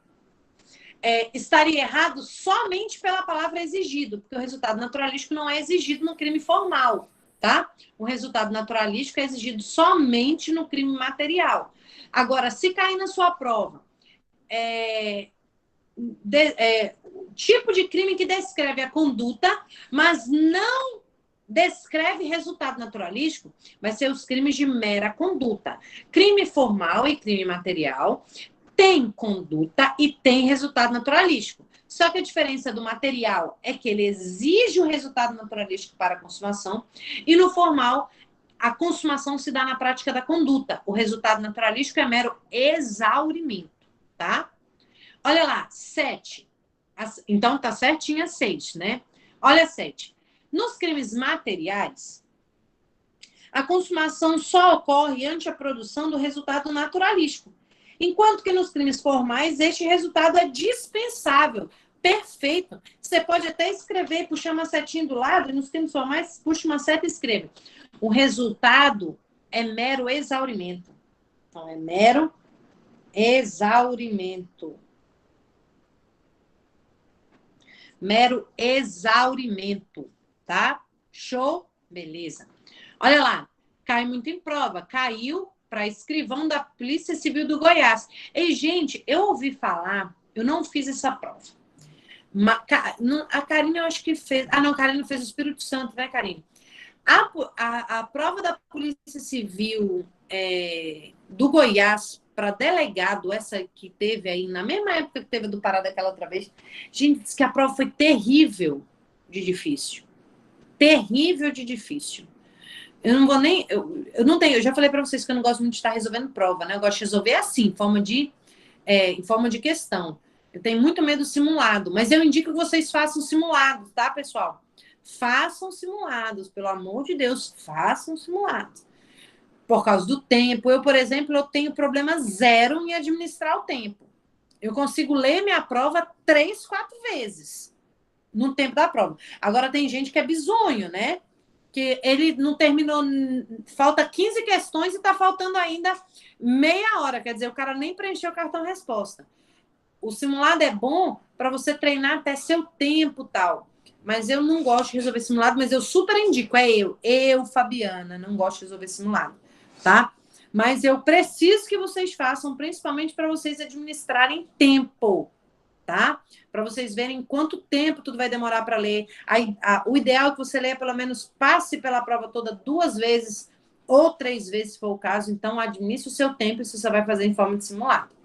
estaria errado somente pela palavra exigido, porque o resultado naturalístico não é exigido no crime formal, tá? O resultado naturalístico é exigido somente no crime material. Agora, se cair na sua prova, tipo de crime que descreve a conduta, mas não descreve resultado naturalístico, vai ser os crimes de mera conduta. Crime formal e crime material tem conduta e tem resultado naturalístico. Só que a diferença do material é que ele exige o resultado naturalístico para a consumação e no formal a consumação se dá na prática da conduta. O resultado naturalístico é mero exaurimento, tá? Olha lá, 7. Então tá certinha 6, né? Olha 7. Nos crimes materiais, a consumação só ocorre ante a produção do resultado naturalístico, enquanto que nos crimes formais este resultado é dispensável. Perfeito. Você pode até escrever, puxar uma setinha do lado, e nos crimes formais, puxa uma seta e escreve. O resultado é mero exaurimento. Então, é mero exaurimento. Mero exaurimento, tá? Show? Beleza. Olha lá, cai muito em prova. Caiu para escrivão da Polícia Civil do Goiás. E, gente, eu ouvi falar, eu não fiz essa prova. A Karine, eu acho que fez. Ah, não, a Karine fez o Espírito Santo, né, Karine? A prova da Polícia Civil do Goiás para delegado, essa que teve aí, na mesma época que teve do Pará daquela outra vez, gente, disse que a prova foi terrível de difícil. Terrível de difícil. Eu não vou nem... Eu não tenho... Eu já falei para vocês que eu não gosto muito de estar resolvendo prova, né? Eu gosto de resolver assim, em forma de questão. Eu tenho muito medo do simulado, mas eu indico que vocês façam simulados, tá, pessoal? Façam simulados, pelo amor de Deus, façam simulados. Por causa do tempo. Eu, por exemplo, eu tenho problema zero em administrar o tempo. Eu consigo ler minha prova 3, 4 vezes no tempo da prova. Agora, tem gente que é bizonho, né? Que ele não terminou, falta 15 questões e está faltando ainda meia hora. Quer dizer, o cara nem preencheu o cartão resposta. O simulado é bom para você treinar até seu tempo e tal. Mas eu não gosto de resolver simulado, mas eu super indico. Eu, Fabiana, não gosto de resolver simulado, tá? Mas eu preciso que vocês façam, principalmente para vocês administrarem tempo, tá? Para vocês verem quanto tempo tudo vai demorar para ler. O ideal é que você leia, pelo menos, passe pela prova toda 2 vezes ou 3 vezes, se for o caso. Então, administre o seu tempo e isso você vai fazer em forma de simulado.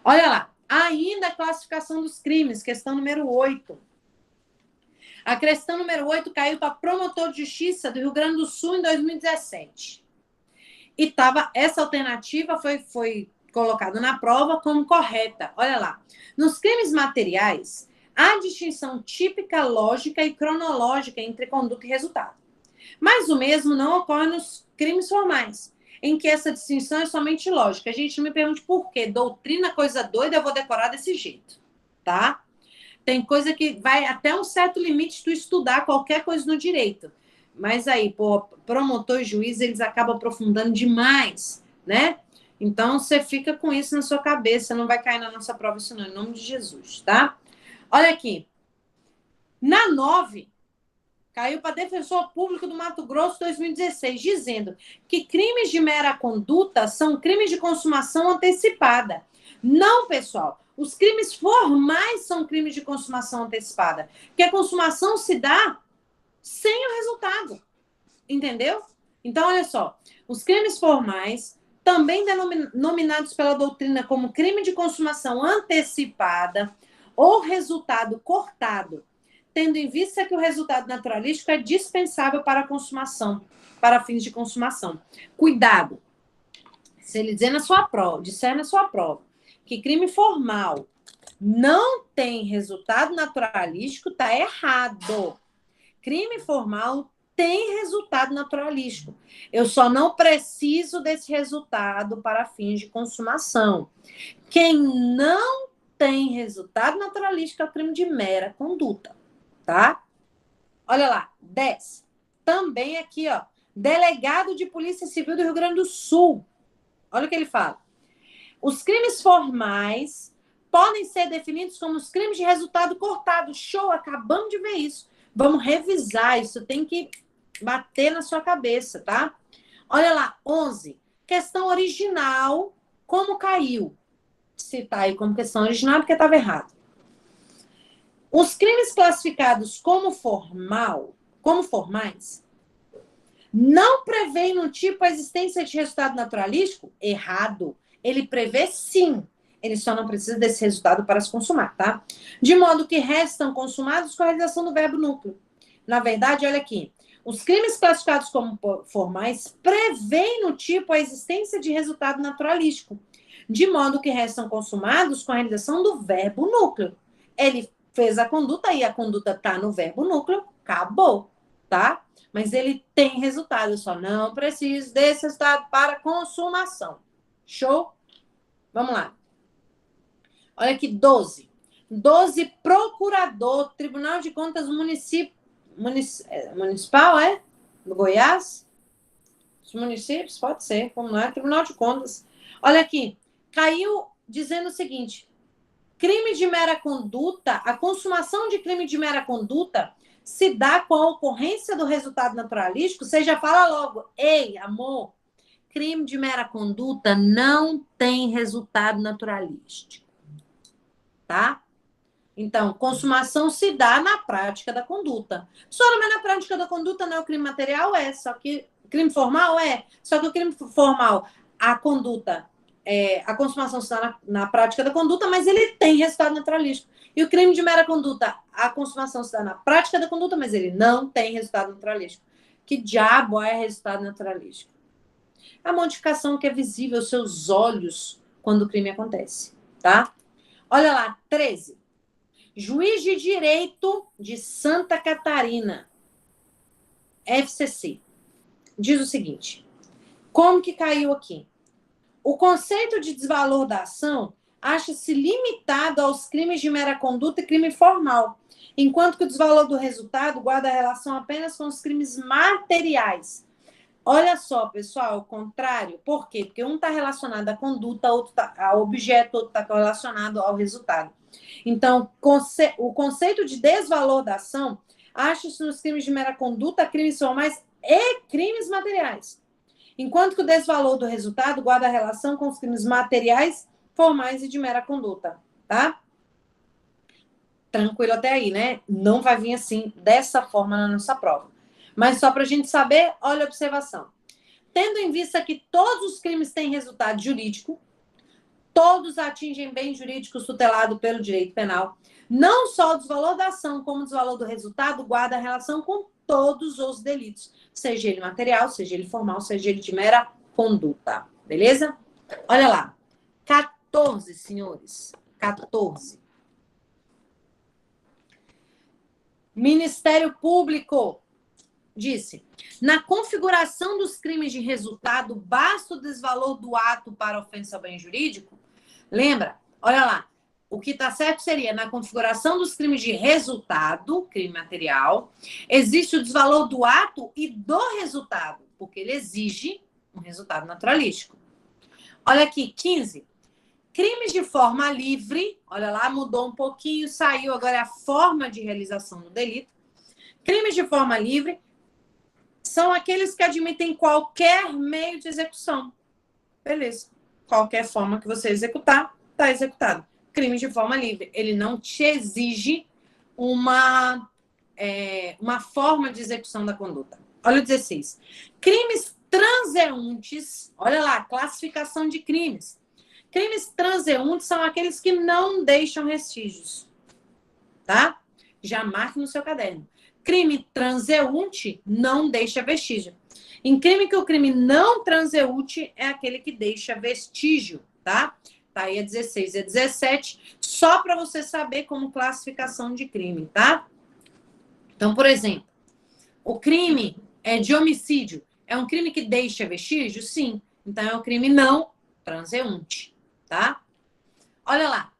Olha lá. Ainda a classificação dos crimes, questão número 8. A questão número 8 caiu para promotor de justiça do Rio Grande do Sul em 2017. E essa alternativa foi colocada na prova como correta. Olha lá. Nos crimes materiais, há distinção típica, lógica e cronológica entre conduta e resultado. Mas o mesmo não ocorre nos crimes formais, em que essa distinção é somente lógica. A gente não me pergunte por quê. Doutrina, coisa doida, eu vou decorar desse jeito, tá? Tem coisa que vai até um certo limite tu estudar qualquer coisa no direito. Mas aí, promotor e juiz, eles acabam aprofundando demais, né? Então, você fica com isso na sua cabeça, não vai cair na nossa prova isso não, em nome de Jesus, tá? Olha aqui. Na 9, Caiu para Defensor Público do Mato Grosso 2016, dizendo que crimes de mera conduta são crimes de consumação antecipada. Não, pessoal. Os crimes formais são crimes de consumação antecipada. Porque a consumação se dá sem o resultado. Entendeu? Então, olha só. Os crimes formais, também denominados pela doutrina como crime de consumação antecipada ou resultado cortado, tendo em vista que o resultado naturalístico é dispensável para a consumação, para fins de consumação. Cuidado. Se ele disser na sua prova que crime formal não tem resultado naturalístico, está errado. Crime formal tem resultado naturalístico. Eu só não preciso desse resultado para fins de consumação. Quem não tem resultado naturalístico é o crime de mera conduta, tá? Olha lá, 10. Também aqui, ó, delegado de Polícia Civil do Rio Grande do Sul. Olha o que ele fala. Os crimes formais podem ser definidos como os crimes de resultado cortado. Show, acabamos de ver isso. Vamos revisar isso, tem que bater na sua cabeça, tá? Olha lá, 11. Questão original, como caiu? Se tá aí como questão original, porque estava errado. Os crimes classificados como formais, não prevêem no tipo a existência de resultado naturalístico? Errado. Ele prevê sim. Ele só não precisa desse resultado para se consumar, tá? De modo que restam consumados com a realização do verbo núcleo. Na verdade, olha aqui. Os crimes classificados como formais prevêem no tipo a existência de resultado naturalístico. De modo que restam consumados com a realização do verbo núcleo. Ele fez a conduta e a conduta está no verbo núcleo, acabou, tá? Mas ele tem resultado, eu só não preciso desse resultado para consumação. Show? Vamos lá. Olha aqui, 12. 12, procurador, Tribunal de Contas Municipal, do Goiás? Os municípios? Pode ser, como não é? Tribunal de Contas. Olha aqui, caiu dizendo o seguinte, crime de mera conduta, a consumação de crime de mera conduta se dá com a ocorrência do resultado naturalístico, você já fala logo, ei, amor, crime de mera conduta não tem resultado naturalístico, tá? Então, consumação se dá na prática da conduta. Só mas na prática da conduta não é o crime material? Só que crime formal só que o crime formal, a conduta, a consumação se dá na prática da conduta, mas ele tem resultado naturalístico. E o crime de mera conduta, a consumação se dá na prática da conduta, mas ele não tem resultado naturalístico. Que diabo é resultado naturalístico? A modificação que é visível aos seus olhos quando o crime acontece, tá? Olha lá, 13. Juiz de Direito de Santa Catarina, FCC, diz o seguinte, como que caiu aqui? O conceito de desvalor da ação acha-se limitado aos crimes de mera conduta e crime formal, enquanto que o desvalor do resultado guarda relação apenas com os crimes materiais. Olha só, pessoal, o contrário. Por quê? Porque um está relacionado à conduta, outro está ao objeto, outro está relacionado ao resultado. Então, o conceito de desvalor da ação acha-se nos crimes de mera conduta, crimes formais e crimes materiais. Enquanto que o desvalor do resultado guarda relação com os crimes materiais, formais e de mera conduta, tá? Tranquilo até aí, né? Não vai vir assim, dessa forma na nossa prova. Mas só para a gente saber, olha a observação. Tendo em vista que todos os crimes têm resultado jurídico, todos atingem bem jurídicos tutelados pelo direito penal, não só o desvalor da ação, como o desvalor do resultado guarda relação com todos os delitos, seja ele material, seja ele formal, seja ele de mera conduta. Beleza? Olha lá. 14, senhores. 14. Ministério Público disse, na configuração dos crimes de resultado, basta o desvalor do ato para ofensa ao bem jurídico? Lembra? Olha lá. O que está certo seria, na configuração dos crimes de resultado, crime material, existe o desvalor do ato e do resultado, porque ele exige um resultado naturalístico. Olha aqui, 15. Crimes de forma livre, olha lá, mudou um pouquinho, saiu agora a forma de realização do delito. Crimes de forma livre são aqueles que admitem qualquer meio de execução. Beleza. Qualquer forma que você executar, está executado. Crime de forma livre. Ele não te exige uma forma de execução da conduta. Olha o 16. Crimes transeuntes. Olha lá, classificação de crimes. Crimes transeuntes são aqueles que não deixam vestígios. Tá? Já marque no seu caderno. Crime transeunte não deixa vestígio. Em crime que o crime não transeunte é aquele que deixa vestígio, tá? Tá aí a 16 e a 17, só para você saber como classificação de crime, tá? Então, por exemplo, o crime de homicídio é um crime que deixa vestígio? Sim. Então, é um crime não transeunte, tá? Olha lá.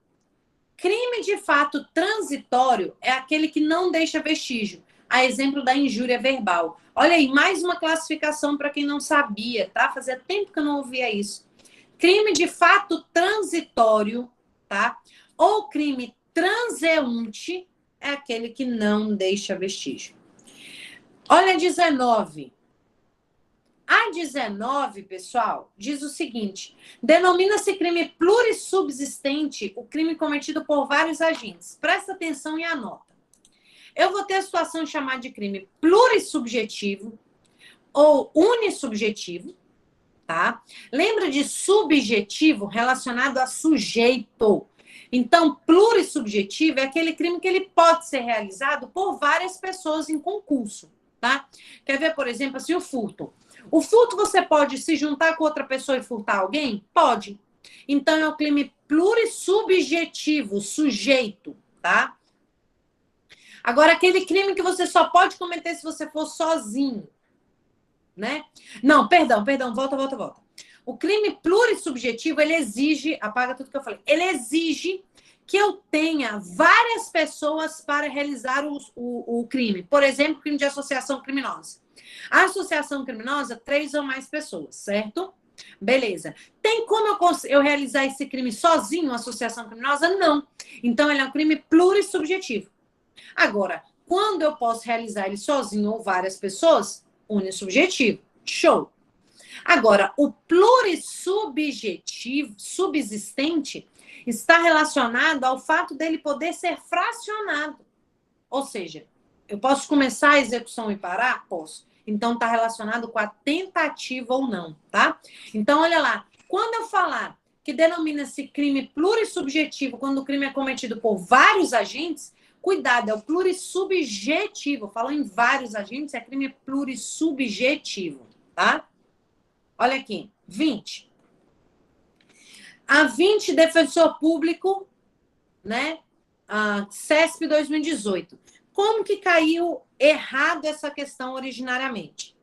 Crime de fato transitório é aquele que não deixa vestígio. A exemplo da injúria verbal. Olha aí, mais uma classificação para quem não sabia, tá? Fazia tempo que eu não ouvia isso. Crime de fato transitório, tá? Ou crime transeunte é aquele que não deixa vestígio. Olha 19. A 19, pessoal, diz o seguinte: denomina-se crime plurissubsistente o crime cometido por vários agentes. Presta atenção e anota. Eu vou ter a situação chamada de crime plurissubjetivo ou unissubjetivo, tá? Lembra de subjetivo relacionado a sujeito. Então, plurissubjetivo é aquele crime que ele pode ser realizado por várias pessoas em concurso, tá? Quer ver, por exemplo, assim, o furto. O furto você pode se juntar com outra pessoa e furtar alguém? Pode. Então, é o crime plurissubjetivo, sujeito, tá? Agora, aquele crime que você só pode cometer se você for sozinho, né? Não, perdão, volta. O crime plurissubjetivo, ele exige, apaga tudo que eu falei, ele exige que eu tenha várias pessoas para realizar o crime. Por exemplo, crime de associação criminosa. A associação criminosa, 3 ou mais pessoas, certo? Beleza. Tem como eu realizar esse crime sozinho, associação criminosa? Não. Então, ele é um crime plurissubjetivo. Agora, quando eu posso realizar ele sozinho ou várias pessoas? Unissubjetivo. Show. Agora, o plurissubjetivo, subsistente, está relacionado ao fato dele poder ser fracionado. Ou seja, eu posso começar a execução e parar? Posso. Então, está relacionado com a tentativa ou não, tá? Então, olha lá. Quando eu falar que denomina-se crime plurissubjetivo quando o crime é cometido por vários agentes, cuidado, é o plurissubjetivo. Falou em vários agentes, é crime plurissubjetivo, tá? Olha aqui, 20. A 20, defensor público, né? A CESP 2018. Como que caiu errado essa questão originariamente?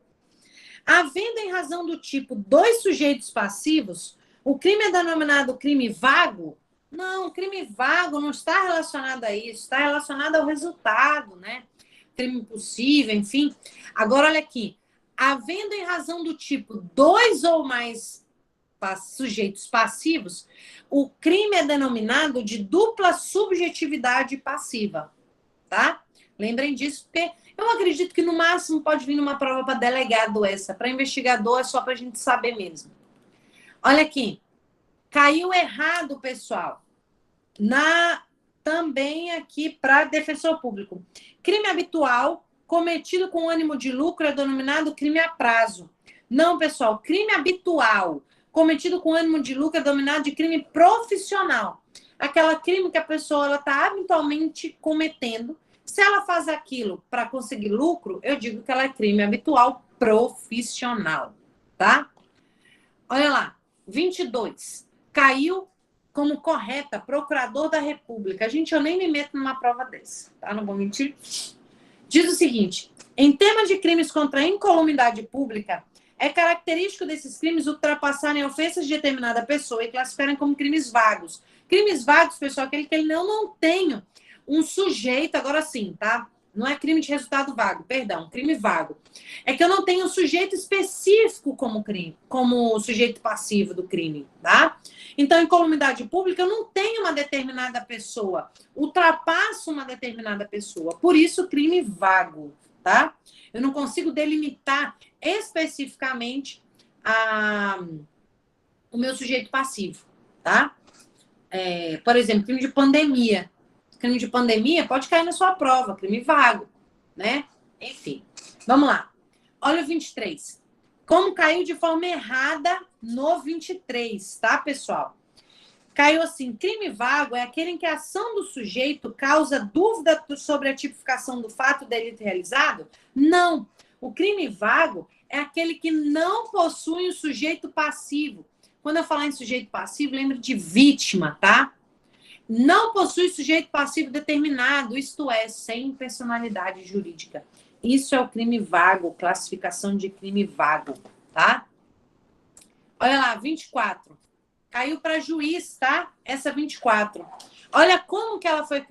Havendo em razão do tipo 2 sujeitos passivos, o crime é denominado crime vago? Não, crime vago não está relacionado a isso, está relacionado ao resultado, né? Crime possível, enfim. Agora, olha aqui. Havendo em razão do tipo 2 ou mais sujeitos passivos, o crime é denominado de dupla subjetividade passiva, tá? Lembrem disso, porque eu acredito que no máximo pode vir numa prova para delegado essa, para investigador é só para a gente saber mesmo. Olha aqui, caiu errado, pessoal. Também aqui para defensor público. Crime habitual cometido com ânimo de lucro é denominado crime a prazo. Não, pessoal, crime habitual cometido com ânimo de lucro é denominado de crime profissional. Aquela crime que a pessoa está habitualmente cometendo. Se ela faz aquilo para conseguir lucro, eu digo que ela é crime habitual profissional, tá? Olha lá, 22. Caiu como correta, procurador da República. Gente, eu nem me meto numa prova dessa, tá? Não vou mentir. Diz o seguinte: em tema de crimes contra a incolumidade pública, é característico desses crimes ultrapassarem ofensas de determinada pessoa e classificarem como crimes vagos. Crimes vagos, pessoal, aquele que ele não tem um sujeito, agora sim, tá? Não é crime de resultado vago, perdão, crime vago. É que eu não tenho um sujeito específico como crime, como sujeito passivo do crime, tá? Então, em incolumidade pública, eu não tenho uma determinada pessoa, ultrapasso uma determinada pessoa. Por isso, crime vago, tá? Eu não consigo delimitar especificamente o meu sujeito passivo, tá? Por exemplo, crime de pandemia. Crime de pandemia pode cair na sua prova, crime vago, né? Enfim, vamos lá. Olha o 23. Como caiu de forma errada no 23, tá, pessoal? Caiu assim, crime vago é aquele em que a ação do sujeito causa dúvida sobre a tipificação do fato delito realizado? Não. O crime vago é aquele que não possui um sujeito passivo. Quando eu falar em sujeito passivo, lembre de vítima, tá? Não possui sujeito passivo determinado, isto é, sem personalidade jurídica. Isso é o crime vago, classificação de crime vago, tá? Olha lá, 24. Caiu para juiz, tá? Essa 24. Olha como que ela foi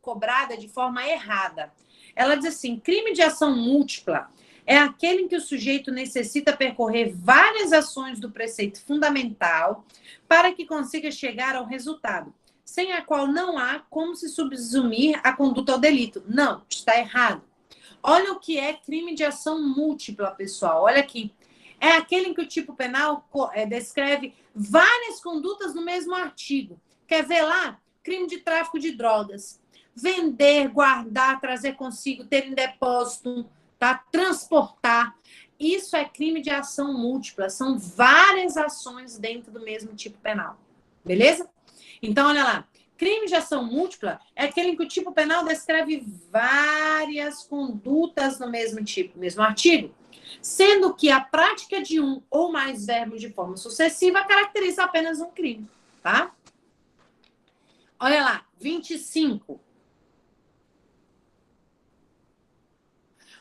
cobrada de forma errada. Ela diz assim, crime de ação múltipla é aquele em que o sujeito necessita percorrer várias ações do preceito fundamental para que consiga chegar ao resultado, sem a qual não há como se subsumir a conduta ao delito. Não, está errado. Olha o que é crime de ação múltipla, pessoal. Olha aqui. É aquele em que o tipo penal descreve várias condutas no mesmo artigo. Quer ver lá? Crime de tráfico de drogas. Vender, guardar, trazer consigo, ter em depósito, tá? Transportar. Isso é crime de ação múltipla. São várias ações dentro do mesmo tipo penal. Beleza? Então, olha lá. Crime de ação múltipla é aquele em que o tipo penal descreve várias condutas no mesmo tipo, mesmo artigo, sendo que a prática de um ou mais verbos de forma sucessiva caracteriza apenas um crime, tá? Olha lá, 25.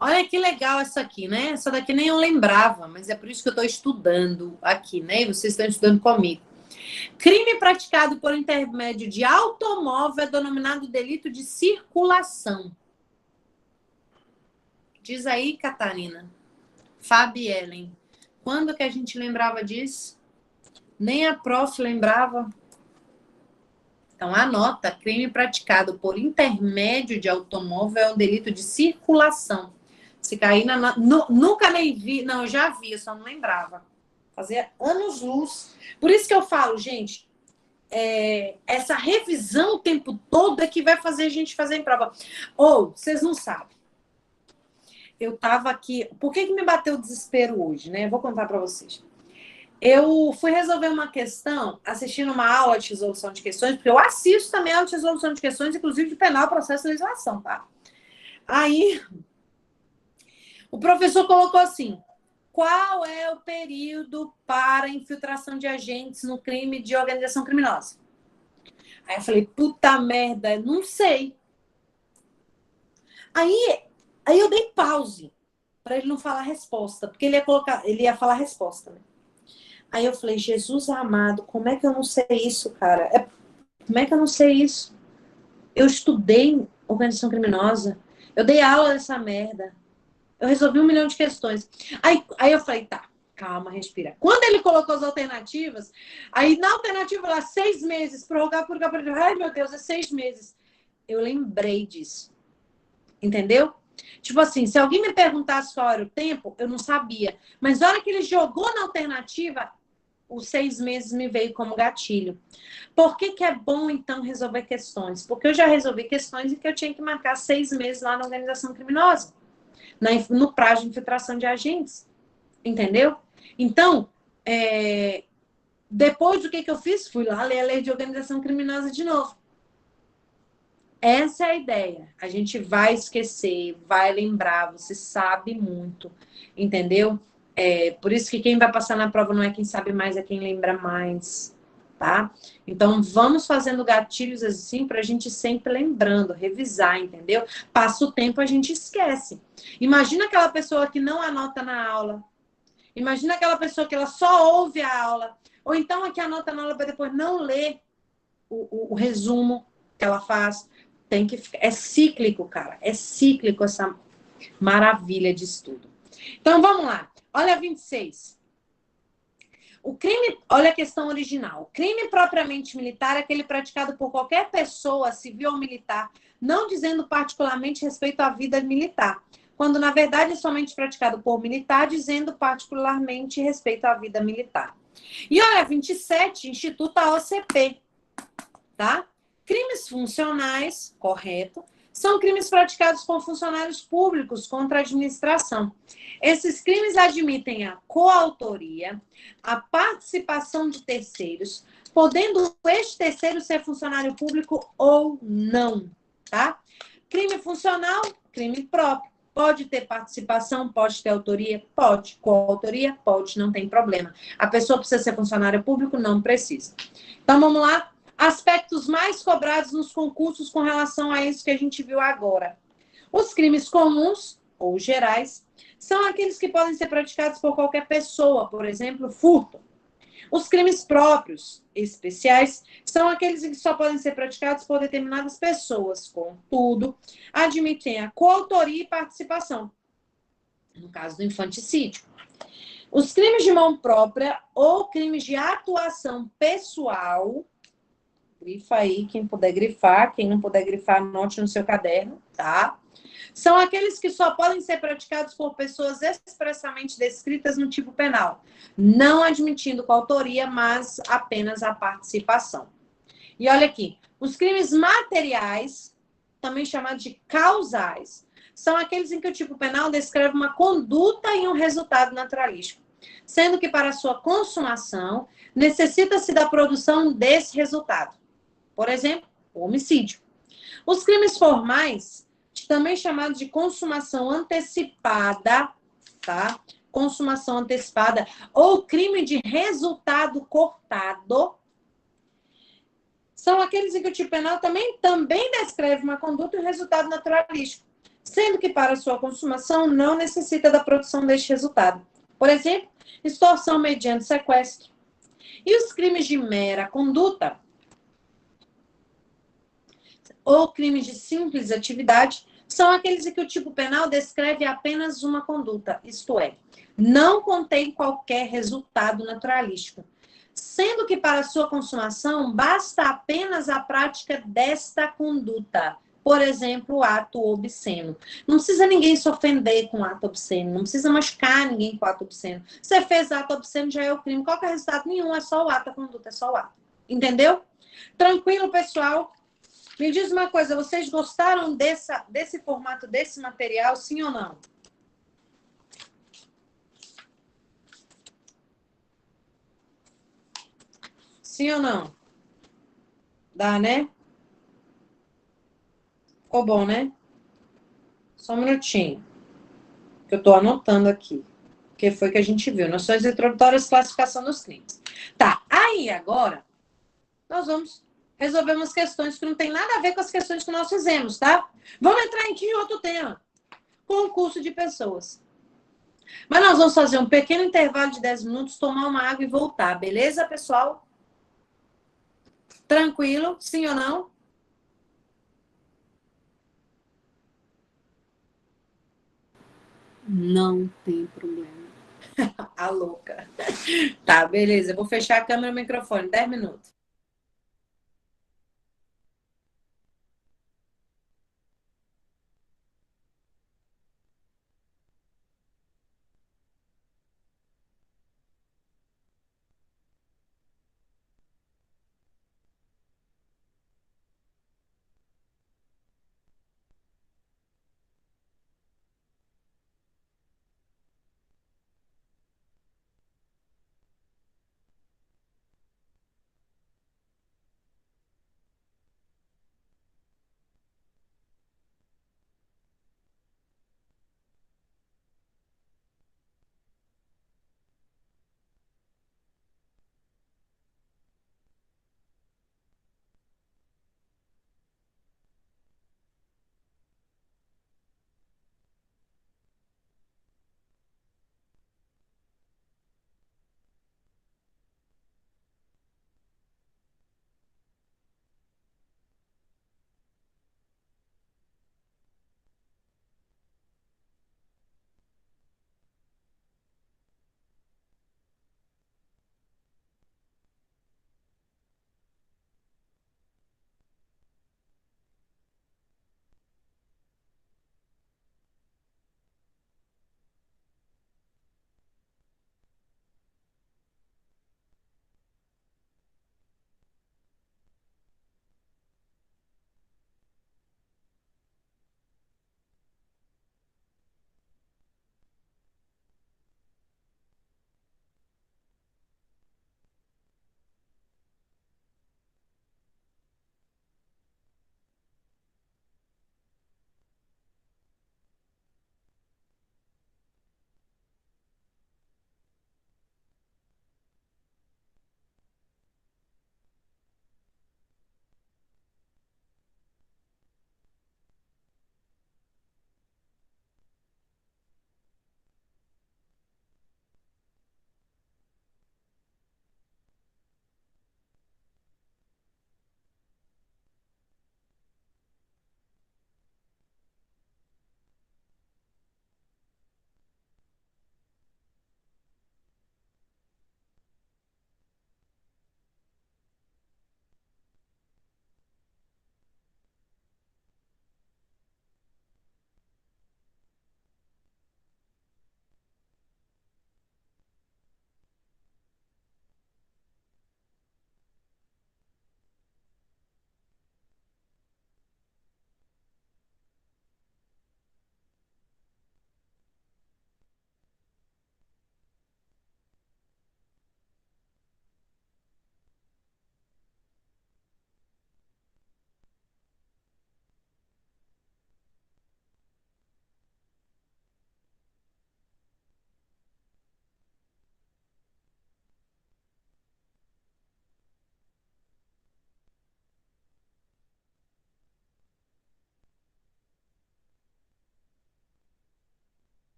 Olha que legal essa aqui, né? Essa daqui nem eu lembrava, mas é por isso que eu estou estudando aqui, né? E vocês estão estudando comigo. Crime praticado por intermédio de automóvel é denominado delito de circulação. Diz aí, Catarina. Fabiellen. Quando que a gente lembrava disso? Nem a prof lembrava. Então, anota. Crime praticado por intermédio de automóvel é um delito de circulação. Se cair nunca nem vi. Não, eu já vi, eu só não lembrava. Fazia anos-luz. Por isso que eu falo, gente, essa revisão o tempo todo é que vai fazer a gente fazer em prova. Ou, vocês não sabem. Eu estava aqui... Por que me bateu o desespero hoje, né? Eu vou contar para vocês. Eu fui resolver uma questão assistindo uma aula de resolução de questões, porque eu assisto também a aula de resolução de questões, inclusive de penal, processo e legislação, tá? Aí, o professor colocou assim, qual é o período para infiltração de agentes no crime de organização criminosa? Aí eu falei, puta merda, não sei. Aí eu dei pause para ele não falar a resposta, porque ele ia falar a resposta, né? Aí eu falei, Jesus amado, como é que eu não sei isso, cara? Como é que eu não sei isso? Eu estudei organização criminosa, eu dei aula dessa merda, eu resolvi 1 milhão de questões. Aí eu falei, tá, calma, respira. Quando ele colocou as alternativas, aí na alternativa lá, 6 meses, prorrogar, ai meu Deus, é 6 meses. Eu lembrei disso, entendeu? Tipo assim, se alguém me perguntasse qual era o tempo, eu não sabia. Mas na hora que ele jogou na alternativa, os 6 meses me veio como gatilho. Por que é bom, então, resolver questões? Porque eu já resolvi questões em que eu tinha que marcar 6 meses lá na organização criminosa, no prazo de infiltração de agentes. Entendeu? Então, depois do que eu fiz? Fui lá ler a lei de organização criminosa de novo. Essa é a ideia. A gente vai esquecer, vai lembrar, você sabe muito, entendeu? Por isso que quem vai passar na prova não é quem sabe mais, é quem lembra mais, tá? Então, vamos fazendo gatilhos assim para a gente sempre lembrando, revisar, entendeu? Passa o tempo, a gente esquece. Imagina aquela pessoa que não anota na aula. Imagina aquela pessoa que ela só ouve a aula. Ou então a que anota na aula para depois não ler o resumo que ela faz. É cíclico, cara. É cíclico essa maravilha de estudo. Então, vamos lá. Olha 26. O crime, olha a questão original. O crime propriamente militar é aquele praticado por qualquer pessoa, civil ou militar, não dizendo particularmente respeito à vida militar, quando na verdade é somente praticado por militar, dizendo particularmente respeito à vida militar. E olha, 27, Instituto OCP, tá? Crimes funcionais, correto, são crimes praticados por funcionários públicos contra a administração. Esses crimes admitem a coautoria, a participação de terceiros, podendo este terceiro ser funcionário público ou não, tá? Crime funcional, crime próprio. Pode ter participação, pode ter autoria, pode. Coautoria, pode, não tem problema. A pessoa precisa ser funcionário público? Não precisa. Então, vamos lá. Aspectos mais cobrados nos concursos com relação a isso que a gente viu agora. Os crimes comuns, ou gerais, são aqueles que podem ser praticados por qualquer pessoa, por exemplo, furto. Os crimes próprios, especiais, são aqueles que só podem ser praticados por determinadas pessoas, contudo, admitem a coautoria e participação, no caso do infanticídio. Os crimes de mão própria ou crimes de atuação pessoal, grifa aí, quem puder grifar, quem não puder grifar, anote no seu caderno, tá? São aqueles que só podem ser praticados por pessoas expressamente descritas no tipo penal, não admitindo coautoria, mas apenas a participação. E olha aqui, os crimes materiais, também chamados de causais, são aqueles em que o tipo penal descreve uma conduta e um resultado naturalístico, sendo que para sua consumação necessita-se da produção desse resultado. Por exemplo, o homicídio. Os crimes formais, também chamados de consumação antecipada, tá? Consumação antecipada ou crime de resultado cortado, são aqueles em que o tipo penal também descreve uma conduta e um resultado naturalístico, sendo que para sua consumação não necessita da produção deste resultado. Por exemplo, extorsão mediante sequestro. E os crimes de mera conduta ou crimes de simples atividade são aqueles em que o tipo penal descreve apenas uma conduta, isto é, não contém qualquer resultado naturalístico, sendo que para sua consumação basta apenas a prática desta conduta. Por exemplo, o ato obsceno. Não precisa ninguém se ofender com o ato obsceno, não precisa machucar ninguém com o ato obsceno. Você fez ato obsceno, já é o crime. Qual que é o resultado? Nenhum, é só o ato, a conduta é só o ato. Entendeu? Tranquilo, pessoal? Me diz uma coisa, vocês gostaram desse formato, desse material, sim ou não? Sim ou não? Dá, né? Ficou bom, né? Só um minutinho, que eu estou anotando aqui. O que foi que a gente viu? Noções introdutórias, classificação dos crimes. Tá, aí agora, nós vamos resolver umas questões que não tem nada a ver com as questões que nós fizemos, tá? Vamos entrar aqui em outro tema. Concurso de pessoas. Mas nós vamos fazer um pequeno intervalo de 10 minutos, tomar uma água e voltar, beleza, pessoal? Tranquilo? Sim ou não? Não tem problema. A louca. Tá, beleza. Eu vou fechar a câmera e o microfone. 10 minutos.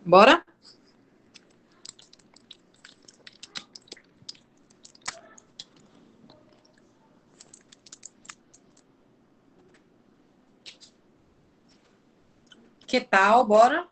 Bora? Que tal? Bora?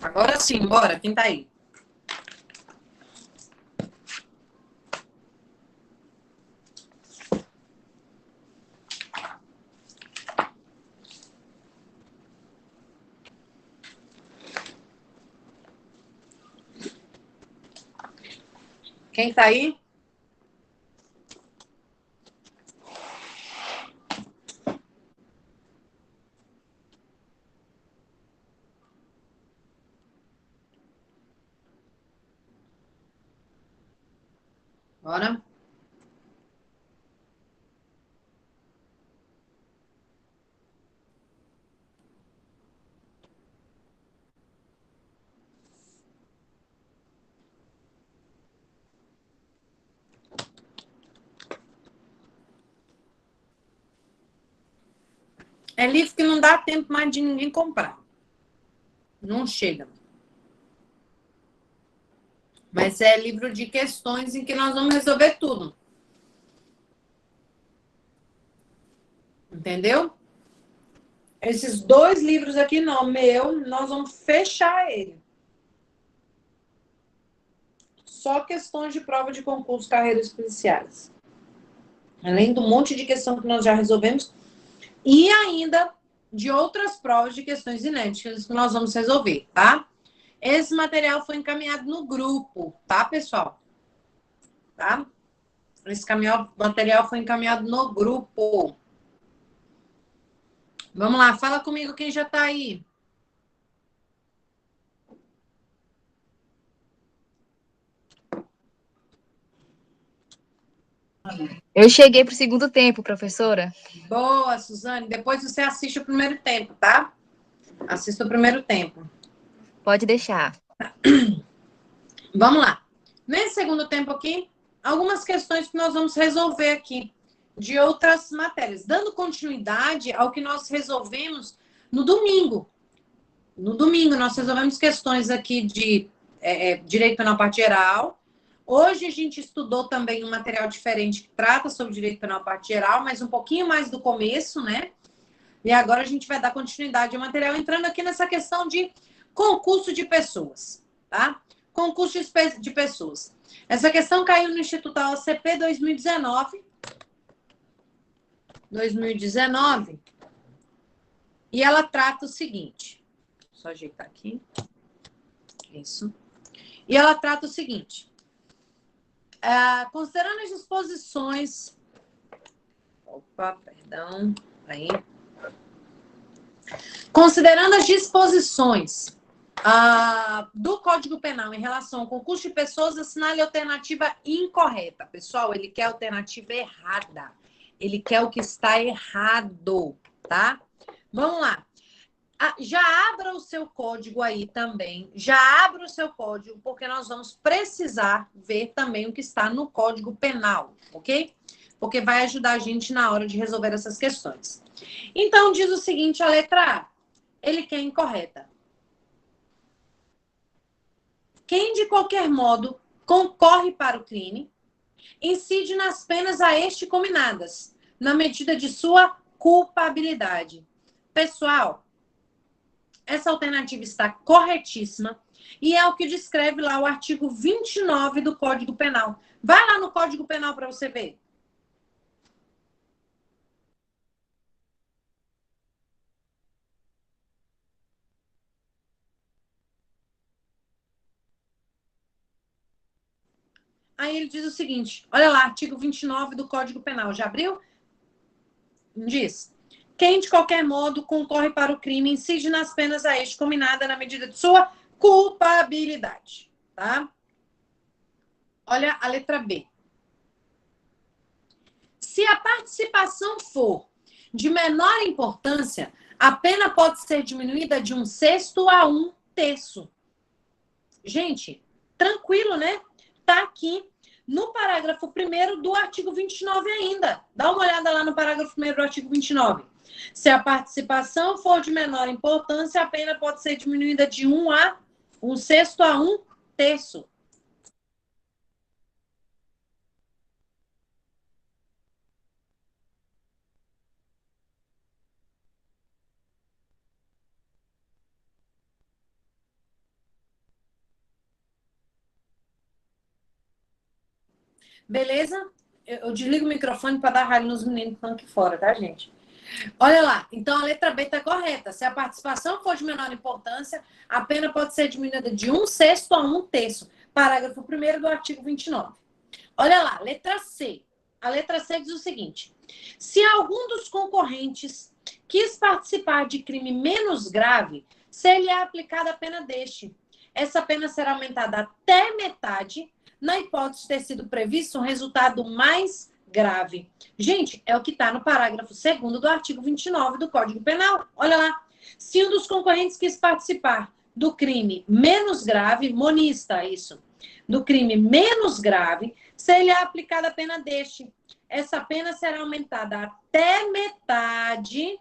Agora sim, bora. Quem tá aí? Quem tá aí? Bora? É livro que não dá tempo mais de ninguém comprar. Não chega. Mas é livro de questões em que nós vamos resolver tudo. Entendeu? Esses dois livros aqui, não, meu, nós vamos fechar ele. Só questões de prova de concurso, carreiras especiais. Além do monte de questão que nós já resolvemos. E ainda de outras provas de questões inéditas que nós vamos resolver, tá? Esse material foi encaminhado no grupo, tá, pessoal? Tá? Esse material foi encaminhado no grupo. Vamos lá, fala comigo quem já tá aí. Eu cheguei pro segundo tempo, professora. Boa, Suzane. Depois você assiste o primeiro tempo, tá? Assista o primeiro tempo. Pode deixar. Vamos lá. Nesse segundo tempo aqui, algumas questões que nós vamos resolver aqui de outras matérias, dando continuidade ao que nós resolvemos no domingo. No domingo, nós resolvemos questões aqui de direito penal parte geral. Hoje a gente estudou também um material diferente que trata sobre direito penal parte geral, mas um pouquinho mais do começo, né? E agora a gente vai dar continuidade ao material, entrando aqui nessa questão de concurso de pessoas, tá? Concurso de pessoas. Essa questão caiu no Instituto AOCP 2019. E ela trata o seguinte. Só ajeitar aqui. Isso. E ela trata o seguinte. Considerando as disposições... Opa, perdão. Aí. Considerando as disposições do Código Penal em relação ao concurso de pessoas, assinale a alternativa incorreta. Pessoal, ele quer a alternativa errada. Ele quer o que está errado. tá? Vamos lá. Já abra o seu código aí também. Já abra o seu código, porque nós vamos precisar ver também o que está no Código Penal, ok? Porque vai ajudar a gente na hora de resolver essas questões. Então, diz o seguinte, a letra A. Ele quer incorreta. Quem, de qualquer modo, concorre para o crime, incide nas penas a este cominadas, na medida de sua culpabilidade. Pessoal, essa alternativa está corretíssima e é o que descreve lá o artigo 29 do Código Penal. Vai lá no Código Penal para você ver. Aí ele diz o seguinte, olha lá, artigo 29 do Código Penal. Já abriu? Diz. Quem, de qualquer modo, concorre para o crime, incide nas penas a este combinada na medida de sua culpabilidade. Tá? Olha a letra B. Se a participação for de menor importância, a pena pode ser diminuída de 1/6 a 1/3. Gente, tranquilo, né? Tá aqui no parágrafo 1º do artigo 29 ainda. Dá uma olhada lá no parágrafo 1º do artigo 29. Se a participação for de menor importância, a pena pode ser diminuída de 1/6 a 1/3. Beleza? Eu desligo o microfone para dar ralho nos meninos que estão aqui fora, tá, gente? Olha lá, então a letra B está correta. Se a participação for de menor importância, a pena pode ser diminuída de 1/6 a 1/3. Parágrafo 1º do artigo 29. Olha lá, letra C. A letra C diz o seguinte: se algum dos concorrentes quis participar de crime menos grave, ser-lhe é aplicada a pena deste. Essa pena será aumentada até metade, na hipótese de ter sido previsto um resultado mais grave. Gente, é o que está no parágrafo 2º do artigo 29 do Código Penal. Olha lá. Se um dos concorrentes quis participar do crime menos grave, monista isso, do crime menos grave, se-lhe é aplicada a pena deste. Essa pena será aumentada até metade,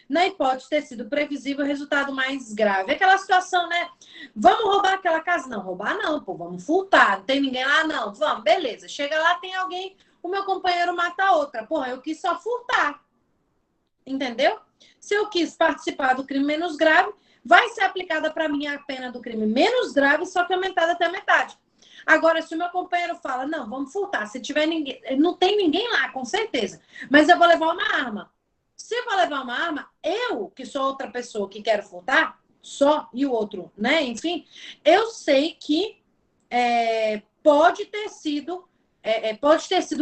na hipótese de ter sido previsível o resultado mais grave. Aquela situação, né? Vamos roubar aquela casa? Não, roubar não, pô, vamos furtar. Não tem ninguém lá? Não, vamos, beleza. Chega lá, tem alguém, o meu companheiro mata a outra. Porra, eu quis só furtar. Entendeu? Se eu quis participar do crime menos grave, vai ser aplicada para mim a pena do crime menos grave, só que aumentada até a metade. Agora, se o meu companheiro fala, não, vamos furtar, se tiver ninguém, não tem ninguém lá, com certeza, mas eu vou levar uma arma. Se eu vou levar uma arma, eu, que sou outra pessoa que quero furtar, só, e o outro, né, enfim, eu sei que pode ter sido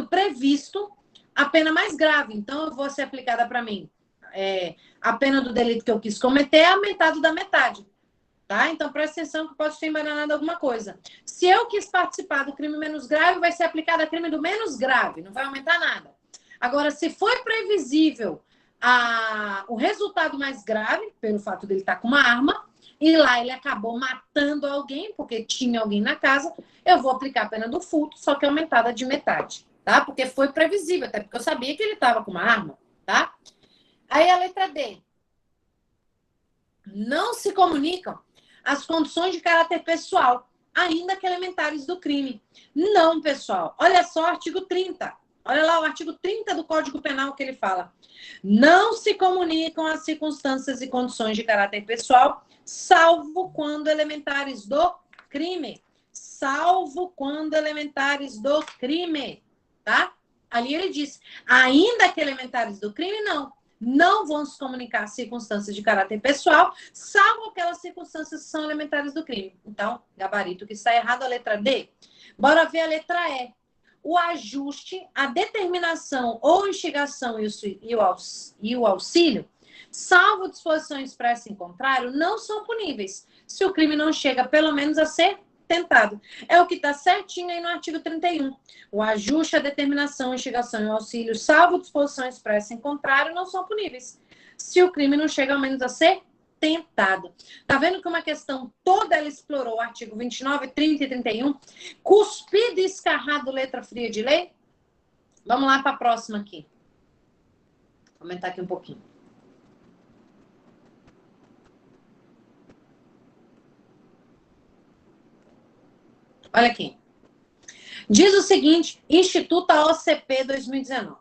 previsto a pena mais grave. Então, eu vou ser aplicada para mim. A pena do delito que eu quis cometer é aumentado da metade. Tá? Então, presta atenção que pode ter embananado alguma coisa. Se eu quis participar do crime menos grave, vai ser aplicado a crime do menos grave. Não vai aumentar nada. Agora, se foi previsível o resultado mais grave, pelo fato dele estar com uma arma, e lá ele acabou matando alguém, porque tinha alguém na casa, eu vou aplicar a pena do furto, só que aumentada de metade. Tá? Porque foi previsível, até porque eu sabia que ele estava com uma arma. Tá? Aí a letra D. Não se comunicam as condições de caráter pessoal, ainda que elementares do crime. Não, pessoal. Olha só o artigo 30. Olha lá o artigo 30 do Código Penal que ele fala. Não se comunicam as circunstâncias e condições de caráter pessoal, salvo quando elementares do crime. Salvo quando elementares do crime. Tá? Ali ele diz, ainda que elementares do crime, não vão se comunicar circunstâncias de caráter pessoal, salvo aquelas circunstâncias que são elementares do crime. Então, gabarito que está errado, a letra D. Bora ver a letra E. O ajuste, a determinação ou instigação e o auxílio, salvo disposição expressa em contrário, não são puníveis, se o crime não chega pelo menos a ser tentado. É o que está certinho aí no artigo 31. O ajuste, a determinação, a instigação e o auxílio, salvo disposição expressa em contrário, não são puníveis, se o crime não chega ao menos a ser tentado. Tá vendo que uma questão toda ela explorou o artigo 29, 30 e 31? Cuspido e escarrado, letra fria de lei? Vamos lá para a próxima aqui. Vou aumentar aqui um pouquinho. Olha aqui. Diz o seguinte, Instituto OCP 2019.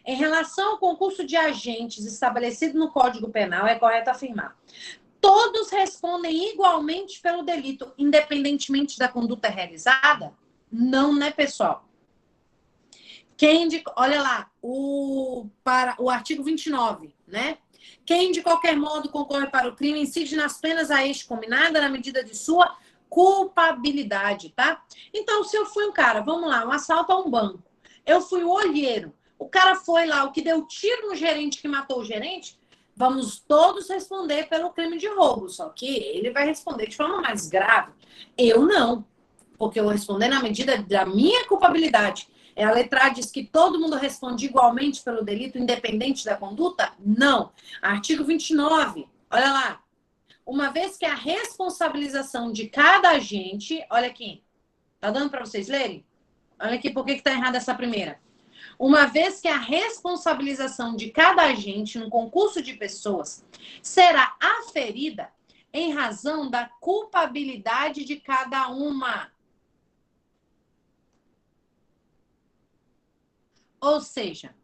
Em relação ao concurso de agentes estabelecido no Código Penal, é correto afirmar: todos respondem igualmente pelo delito, independentemente da conduta realizada? Não, né, pessoal? Olha lá, para o artigo 29, né? Quem de qualquer modo concorre para o crime incide nas penas a este combinada na medida de sua culpabilidade, tá? Então, se eu fui um cara, vamos lá, um assalto a um banco, eu fui o olheiro, o cara foi lá, o que deu tiro no gerente, que matou o gerente, vamos todos responder pelo crime de roubo, só que ele vai responder de forma mais grave. Eu não, porque eu vou responder na medida da minha culpabilidade. A letra A diz que todo mundo responde igualmente pelo delito, independente da conduta? Não. Artigo 29, olha lá. Uma vez que a responsabilização de cada agente... Olha aqui. Tá dando para vocês lerem? Olha aqui por que está errada essa primeira. Uma vez que a responsabilização de cada agente no concurso de pessoas será aferida em razão da culpabilidade de cada uma. Ou seja,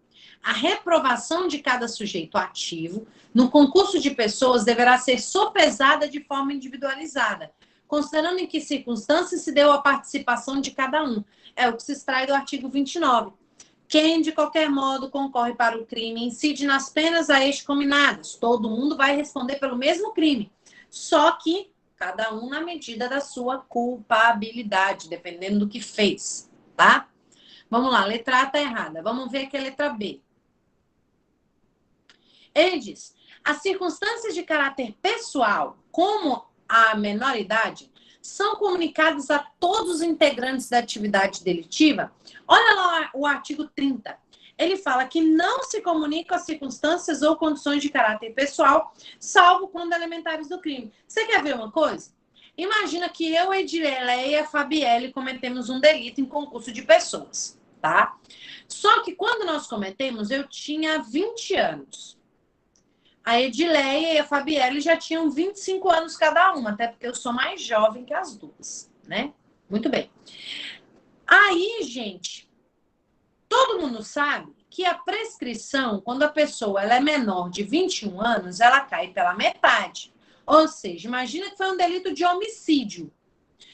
a reprovação de cada sujeito ativo no concurso de pessoas deverá ser sopesada de forma individualizada, considerando em que circunstâncias se deu a participação de cada um. É o que se extrai do artigo 29. Quem, de qualquer modo, concorre para o crime incide nas penas a este combinadas. Todo mundo vai responder pelo mesmo crime, só que cada um na medida da sua culpabilidade, dependendo do que fez, tá? Vamos lá, letra A está errada. Vamos ver aqui a letra B. Ele diz: as circunstâncias de caráter pessoal, como a menoridade, são comunicadas a todos os integrantes da atividade delitiva. Olha lá o artigo 30. Ele fala que não se comunicam as circunstâncias ou condições de caráter pessoal, salvo quando elementares do crime. Você quer ver uma coisa? Imagina que eu, Edileia e a Fabielle cometemos um delito em concurso de pessoas, tá? Só que quando nós cometemos, eu tinha 20 anos. A Edileia e a Fabielle já tinham 25 anos cada uma, até porque eu sou mais jovem que as duas, né? Muito bem. Aí, gente, todo mundo sabe que a prescrição, quando a pessoa ela é menor de 21 anos, ela cai pela metade. Ou seja, imagina que foi um delito de homicídio,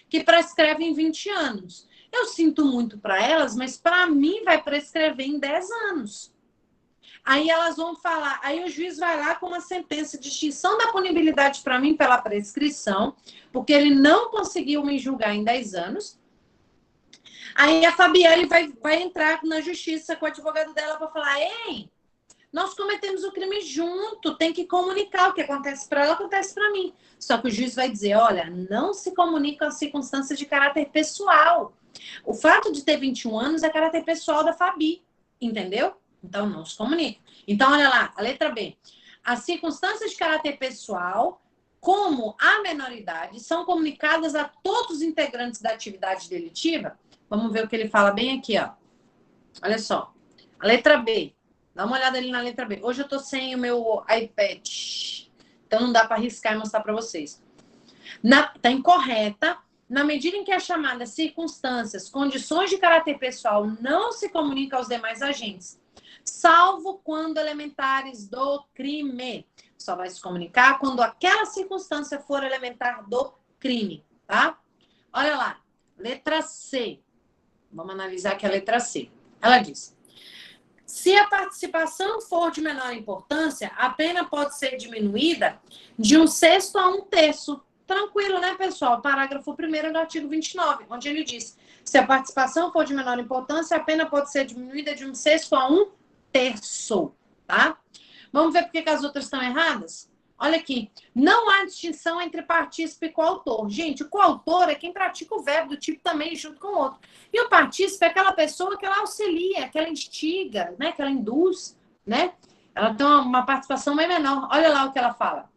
que prescreve em 20 anos. Eu sinto muito para elas, mas para mim vai prescrever em 10 anos. Aí elas vão falar, aí o juiz vai lá com uma sentença de extinção da punibilidade para mim pela prescrição, porque ele não conseguiu me julgar em 10 anos. Aí a Fabielle vai entrar na justiça com o advogado dela para falar: ei, nós cometemos o crime junto, tem que comunicar. O que acontece para ela, acontece para mim. Só que o juiz vai dizer: olha, não se comunica as circunstâncias de caráter pessoal. O fato de ter 21 anos é caráter pessoal da Fabi, entendeu? Então, não se comunica. Então, olha lá, a letra B. As circunstâncias de caráter pessoal, como a menoridade, são comunicadas a todos os integrantes da atividade delitiva. Vamos ver o que ele fala bem aqui, ó. Olha só. A letra B. Dá uma olhada ali na letra B. Hoje eu tô sem o meu iPad. Então, não dá para arriscar e mostrar para vocês. Tá incorreta. Na medida em que as chamadas circunstâncias, condições de caráter pessoal não se comunicam aos demais agentes, salvo quando elementares do crime. Só vai se comunicar quando aquela circunstância for elementar do crime, tá? Olha lá, letra C. Vamos analisar aqui a letra C. Ela diz: se a participação for de menor importância, a pena pode ser diminuída de 1/6 a 1/3. Tranquilo, né, pessoal? Parágrafo 1º do artigo 29, onde ele diz: se a participação for de menor importância, a pena pode ser diminuída de 1/6 a 1/3, tá? Vamos ver por que as outras estão erradas? Olha aqui. Não há distinção entre partícipe e coautor. Gente, o coautor é quem pratica o verbo do tipo também junto com o outro. E o partícipe é aquela pessoa que ela auxilia, que ela instiga, né? Que ela induz, né? Ela tem uma participação bem menor. Olha lá o que ela fala.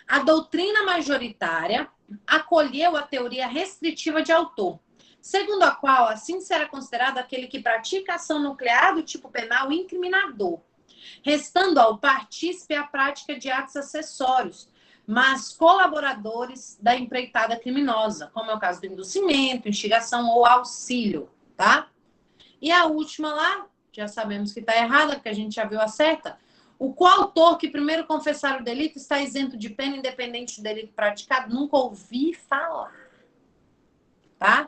A doutrina majoritária acolheu a teoria restritiva de autor, segundo a qual assim será considerado aquele que pratica ação nuclear do tipo penal incriminador, restando ao partícipe a prática de atos acessórios, mas colaboradores da empreitada criminosa, como é o caso do induzimento, instigação ou auxílio, tá? E a última lá, já sabemos que está errada, porque a gente já viu a certa. O coautor que primeiro confessar o delito está isento de pena independente do delito praticado? Nunca ouvi falar. Tá?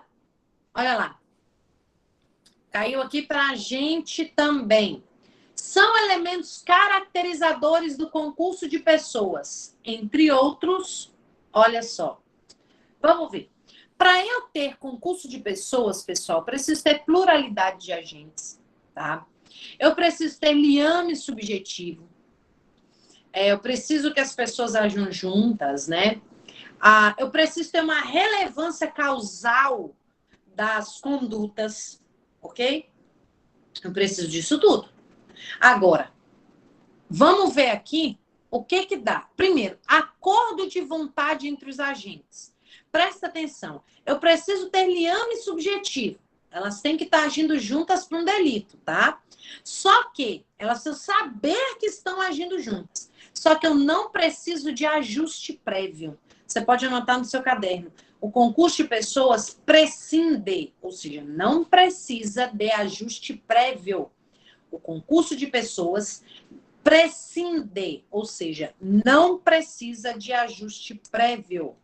Olha lá. Caiu aqui para a gente também. São elementos caracterizadores do concurso de pessoas. Entre outros, olha só. Vamos ver. Para eu ter concurso de pessoas, pessoal, preciso ter pluralidade de agentes, tá? Eu preciso ter liame subjetivo. Eu preciso que as pessoas ajam juntas, né? Eu preciso ter uma relevância causal das condutas, ok? Eu preciso disso tudo. Agora, vamos ver aqui o que que dá. Primeiro, acordo de vontade entre os agentes. Presta atenção. Eu preciso ter liame subjetivo. Elas têm que estar agindo juntas para um delito, tá? Só que elas precisam saber que estão agindo juntas. Só que eu não preciso de ajuste prévio. Você pode anotar no seu caderno. O concurso de pessoas prescinde, ou seja, não precisa de ajuste prévio. O concurso de pessoas prescinde, ou seja, não precisa de ajuste prévio,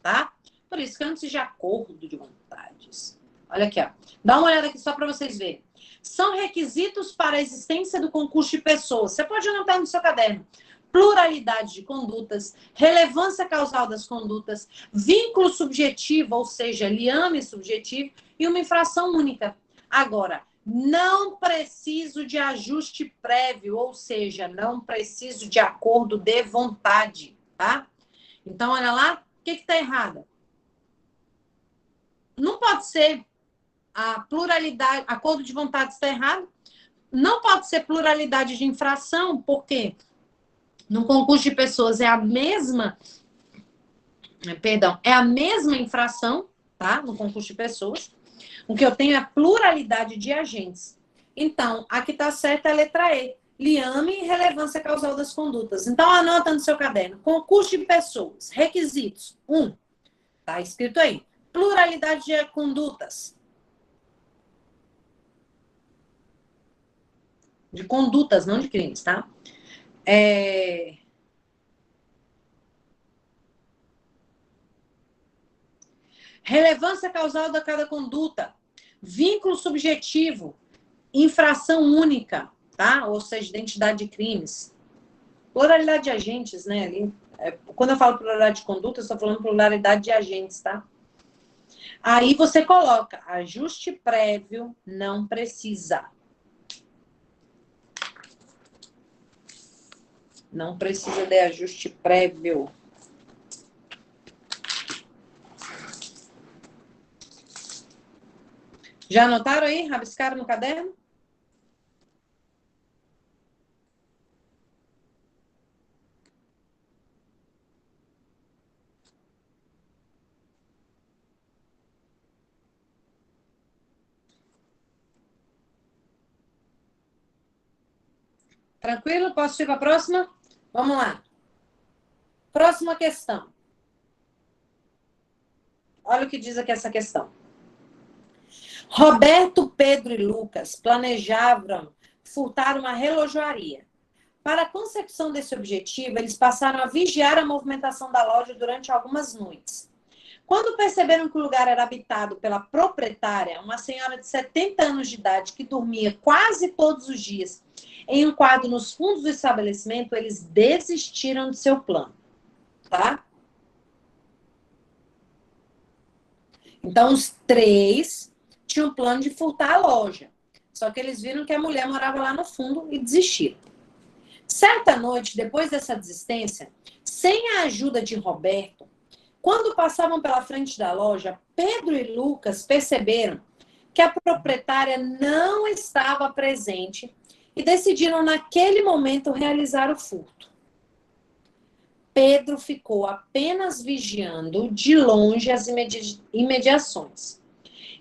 tá? Por isso que eu não preciso de acordo de vontades. Olha aqui, ó. Dá uma olhada aqui só para vocês verem. São requisitos para a existência do concurso de pessoas. Você pode anotar no seu caderno. Pluralidade de condutas, relevância causal das condutas, vínculo subjetivo, ou seja, liame subjetivo, e uma infração única. Agora, não preciso de ajuste prévio, ou seja, não preciso de acordo de vontade, tá? Então, olha lá, o que está errado? Não pode ser a pluralidade, acordo de vontade está errado. Não pode ser pluralidade de infração, porque no concurso de pessoas é a mesma infração, tá? No concurso de pessoas. O que eu tenho é pluralidade de agentes. Então, a que está certa é a letra E. Liame e relevância causal das condutas. Então, anota no seu caderno. Concurso de pessoas. Requisitos. 1. Tá escrito aí. Pluralidade de condutas. De condutas, não de crimes, tá? Relevância causal da cada conduta. Vínculo subjetivo. Infração única, tá? Ou seja, identidade de crimes. Pluralidade de agentes, né? Ali, quando eu falo pluralidade de conduta, eu estou falando pluralidade de agentes, tá? Aí você coloca ajuste prévio, não precisa. Não precisa de ajuste prévio. Já anotaram aí? Rabiscaram no caderno? Tranquilo? Posso ir para a próxima? Vamos lá. Próxima questão. Olha o que diz aqui essa questão. Roberto, Pedro e Lucas planejavam furtar uma relojoaria. Para a concepção desse objetivo, eles passaram a vigiar a movimentação da loja durante algumas noites. Quando perceberam que o lugar era habitado pela proprietária, uma senhora de 70 anos de idade que dormia quase todos os dias em um quarto nos fundos do estabelecimento, eles desistiram de seu plano, tá? Então, os três tinham um plano de furtar a loja. Só que eles viram que a mulher morava lá no fundo e desistiram. Certa noite, depois dessa desistência, sem a ajuda de Roberto, quando passavam pela frente da loja, Pedro e Lucas perceberam que a proprietária não estava presente e decidiram naquele momento realizar o furto. Pedro ficou apenas vigiando de longe as imediações.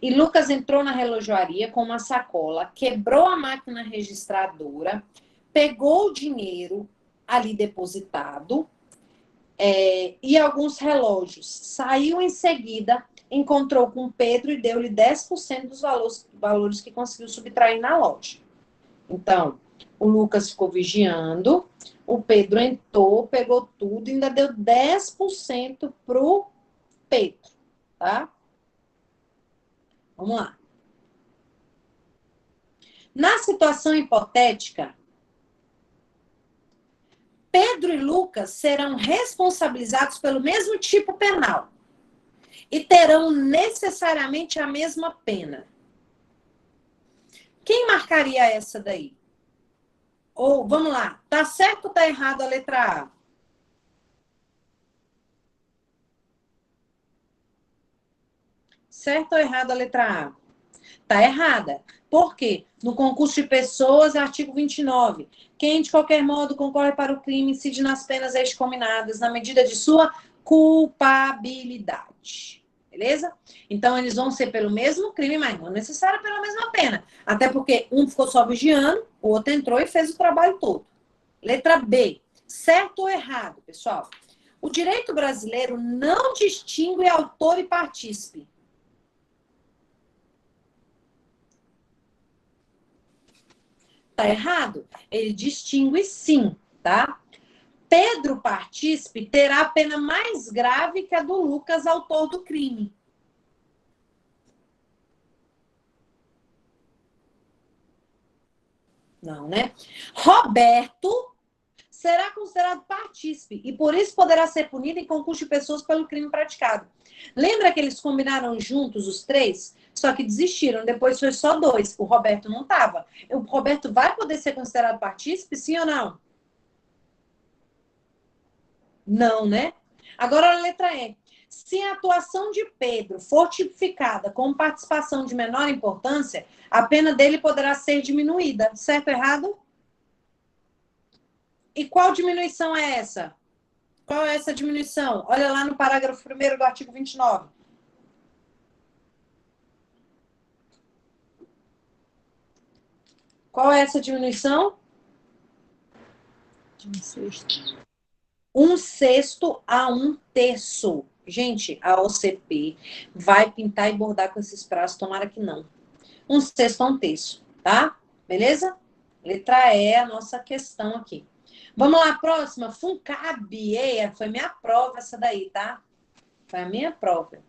E Lucas entrou na relojoaria com uma sacola, quebrou a máquina registradora, pegou o dinheiro ali depositado e alguns relógios. Saiu em seguida, encontrou com Pedro e deu-lhe 10% dos valores que conseguiu subtrair na loja. Então, o Lucas ficou vigiando, o Pedro entrou, pegou tudo e ainda deu 10% pro Pedro, tá? Vamos lá. Na situação hipotética, Pedro e Lucas serão responsabilizados pelo mesmo tipo penal e terão necessariamente a mesma pena. Quem marcaria essa daí? Ou, vamos lá, tá certo ou tá errado a letra A? Certo ou errado a letra A? Tá errada. Por quê? No concurso de pessoas, artigo 29. Quem, de qualquer modo, concorre para o crime, incide nas penas excominadas na medida de sua culpabilidade. Beleza? Então, eles vão ser pelo mesmo crime, mas não necessário pela mesma pena. Até porque um ficou só vigiando, o outro entrou e fez o trabalho todo. Letra B. Certo ou errado, pessoal? O direito brasileiro não distingue autor e partícipe. Tá errado? Ele distingue sim, tá? Pedro partícipe terá a pena mais grave que a do Lucas, autor do crime. Não, né? Roberto será considerado partícipe e por isso poderá ser punido em concurso de pessoas pelo crime praticado. Lembra que eles combinaram juntos os três? Só que desistiram, depois foi só dois. O Roberto não estava. O Roberto vai poder ser considerado partícipe, sim ou não? Não, né? Agora a letra E. Se a atuação de Pedro for tipificada com participação de menor importância, a pena dele poderá ser diminuída. Certo ou errado? E qual diminuição é essa? Qual é essa diminuição? Olha lá no parágrafo 1º do artigo 29. Qual é essa diminuição? De 1/6. 1/6 a 1/3. Gente, a OCP vai pintar e bordar com esses prazos, tomara que não. 1/6 a 1/3, tá? Beleza? Letra E é a nossa questão aqui. Vamos lá, próxima. FUNCAB. Foi minha prova essa daí, tá? Foi a minha prova.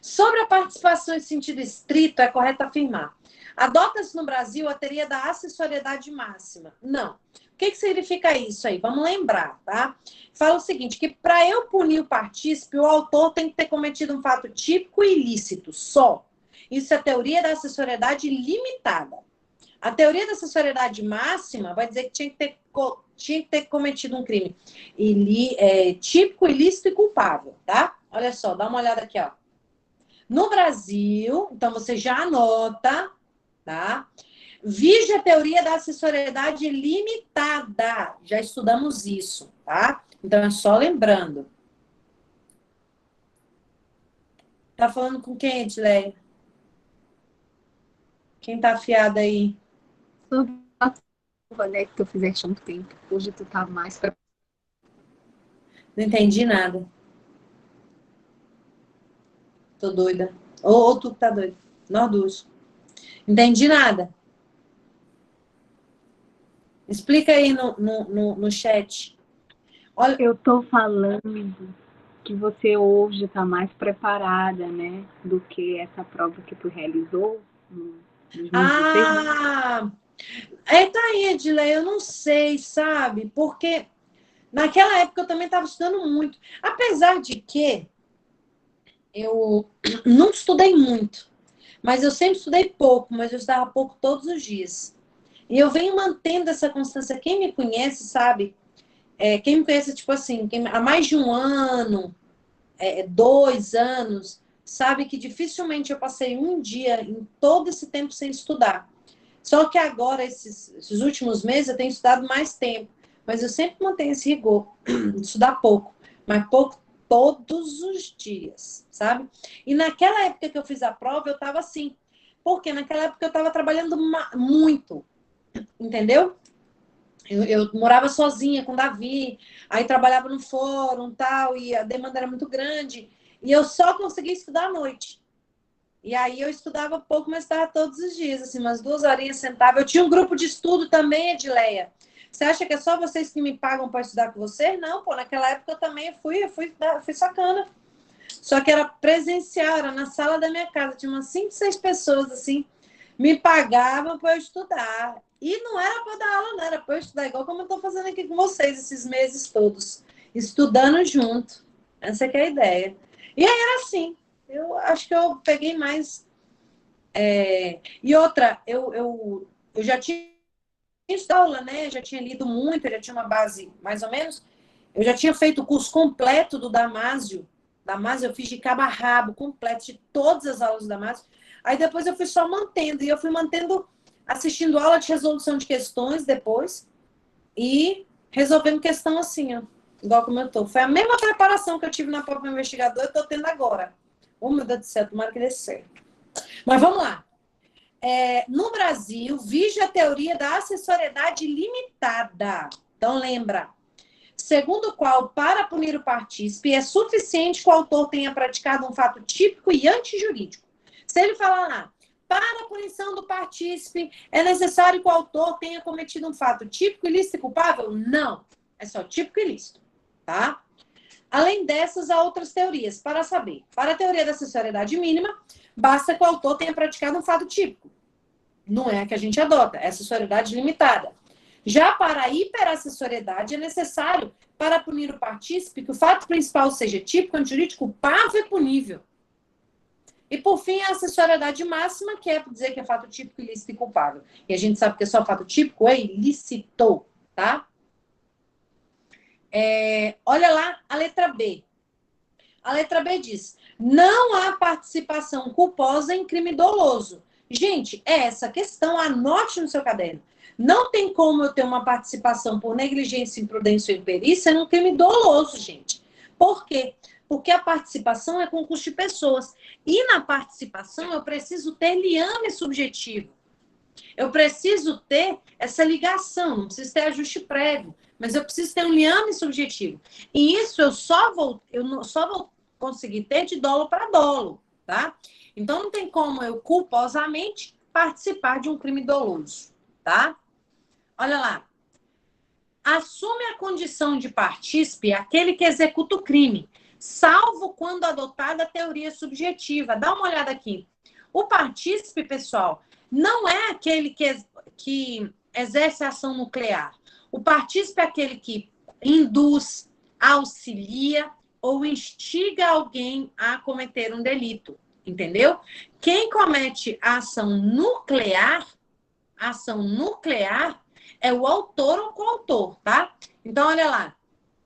Sobre a participação em sentido estrito, é correto afirmar. Adota-se no Brasil a teoria da acessoriedade máxima. Não. O que significa isso aí? Vamos lembrar, tá? Fala o seguinte, que para eu punir o partícipe, o autor tem que ter cometido um fato típico e ilícito, só. Isso é a teoria da acessoriedade limitada. A teoria da acessoriedade máxima vai dizer que tinha que ter cometido um crime típico, ilícito e culpável, tá? Olha só, dá uma olhada aqui, ó. No Brasil, então você já anota, tá? Vige a teoria da acessoriedade limitada. Já estudamos isso, tá? Então é só lembrando. Tá falando com quem, Edleia? Quem tá afiada aí? Né, que tu fizeste um tempo. Hoje tu tá mais pra... Não entendi nada. Tô doida. Ou tu que tá doida. Nós duas. Entendi nada. Explica aí no chat. Olha... Eu tô falando que você hoje tá mais preparada, né? Do que essa prova que tu realizou no 2016. Ah! Tá aí, Edleia, eu não sei, sabe? Porque naquela época eu também estava estudando muito. Apesar de que eu não estudei muito, mas eu sempre estudei pouco, mas eu estudava pouco todos os dias. E eu venho mantendo essa constância. Quem me conhece sabe, quem me conhece, tipo assim, há mais de um ano, 2 anos, sabe que dificilmente eu passei um dia em todo esse tempo sem estudar. Só que agora, esses últimos meses, eu tenho estudado mais tempo. Mas eu sempre mantenho esse rigor de estudar pouco. Mas pouco todos os dias, sabe? E naquela época que eu fiz a prova, eu estava assim. Porque naquela época eu estava trabalhando muito, entendeu? Eu morava sozinha com o Davi, aí trabalhava no fórum tal, e a demanda era muito grande. E eu só conseguia estudar à noite. E aí eu estudava pouco, mas estava todos os dias, assim, umas 2 horinhas sentava. Eu tinha um grupo de estudo também, Edileia. Você acha que é só vocês que me pagam para estudar com você? Não, pô, naquela época eu também fui sacana. Só que era presencial, era na sala da minha casa. Tinha umas 5, 6 pessoas, assim, me pagavam para eu estudar. E não era para dar aula, não, era para eu estudar, igual como eu estou fazendo aqui com vocês esses meses todos. Estudando junto. Essa que é a ideia. E aí era assim. Eu acho que eu peguei mais. E outra, eu já tinha aula, né? Já tinha lido muito, já tinha uma base mais ou menos. Eu já tinha feito o curso completo do Damásio. Damásio eu fiz de cabo a rabo, completo, de todas as aulas do Damásio. Aí depois eu fui só mantendo. E eu fui mantendo, assistindo aula de resolução de questões depois. E resolvendo questão assim, ó. Igual como eu tô. Foi a mesma preparação que eu tive na prova investigadora que eu tô tendo agora. Oh, meu Deus do céu, tomara que dê certo. Mas vamos lá. No Brasil, vige a teoria da acessoriedade limitada. Então, lembra. Segundo o qual, para punir o partícipe, é suficiente que o autor tenha praticado um fato típico e antijurídico. Se ele falar lá, para a punição do partícipe, é necessário que o autor tenha cometido um fato típico, ilícito e culpável? Não. É só típico e ilícito. Tá? Além dessas, há outras teorias. Para saber, para a teoria da acessoriedade mínima, basta que o autor tenha praticado um fato típico. Não é a que a gente adota, é acessoriedade limitada. Já para a hiperacessoriedade, é necessário, para punir o partícipe, que o fato principal seja típico, antijurídico, culpável e punível. E, por fim, a acessoriedade máxima, que é dizer que é fato típico, ilícito e culpável. E a gente sabe que é só fato típico, é ilícito, tá? Olha lá a letra B. A letra B diz, não há participação culposa em crime doloso. Gente, é essa questão, anote no seu caderno. Não tem como eu ter uma participação por negligência, imprudência ou imperícia num crime doloso, gente. Por quê? Porque a participação é concurso de pessoas. E na participação eu preciso ter liame subjetivo. Eu preciso ter essa ligação, não preciso ter ajuste prévio, mas eu preciso ter um liame subjetivo. E isso eu só vou conseguir ter de dolo para dolo, tá? Então não tem como eu culposamente participar de um crime doloso, tá? Olha lá. Assume a condição de partícipe aquele que executa o crime, salvo quando adotada a teoria subjetiva. Dá uma olhada aqui. O partícipe, pessoal, não é aquele que exerce a ação nuclear. O partícipe é aquele que induz, auxilia ou instiga alguém a cometer um delito, entendeu? Quem comete a ação nuclear é o autor ou coautor, tá? Então, olha lá.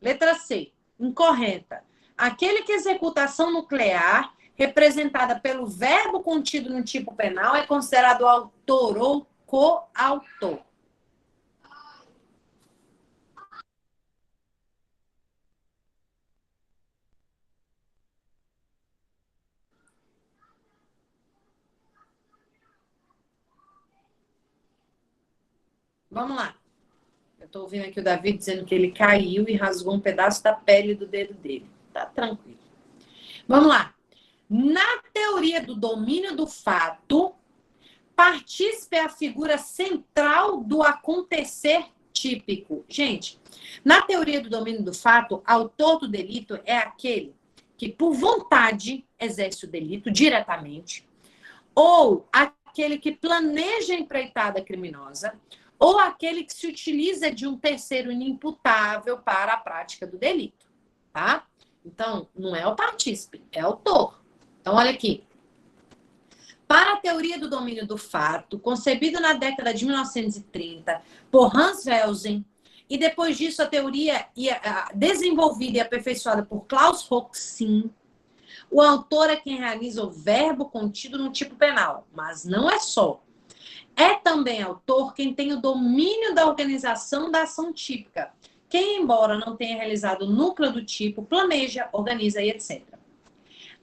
Letra C, incorreta. Aquele que executa a ação nuclear, representada pelo verbo contido no tipo penal, é considerado autor ou coautor. Vamos lá. Eu estou ouvindo aqui o Davi dizendo que ele caiu e rasgou um pedaço da pele do dedo dele. Tá tranquilo. Vamos lá. Na teoria do domínio do fato, partícipe é a figura central do acontecer típico. Gente, na teoria do domínio do fato, autor do delito é aquele que, por vontade, exerce o delito diretamente, ou aquele que planeja a empreitada criminosa, ou aquele que se utiliza de um terceiro inimputável para a prática do delito, tá? Então, não é o partícipe, é o autor. Então, olha aqui. Para a teoria do domínio do fato, concebido na década de 1930 por Hans Kelsen, e depois disso a teoria desenvolvida e aperfeiçoada por Klaus Hoxin, o autor é quem realiza o verbo contido no tipo penal, mas não é só. É também autor quem tem o domínio da organização da ação típica, quem, embora não tenha realizado o núcleo do tipo, planeja, organiza e etc.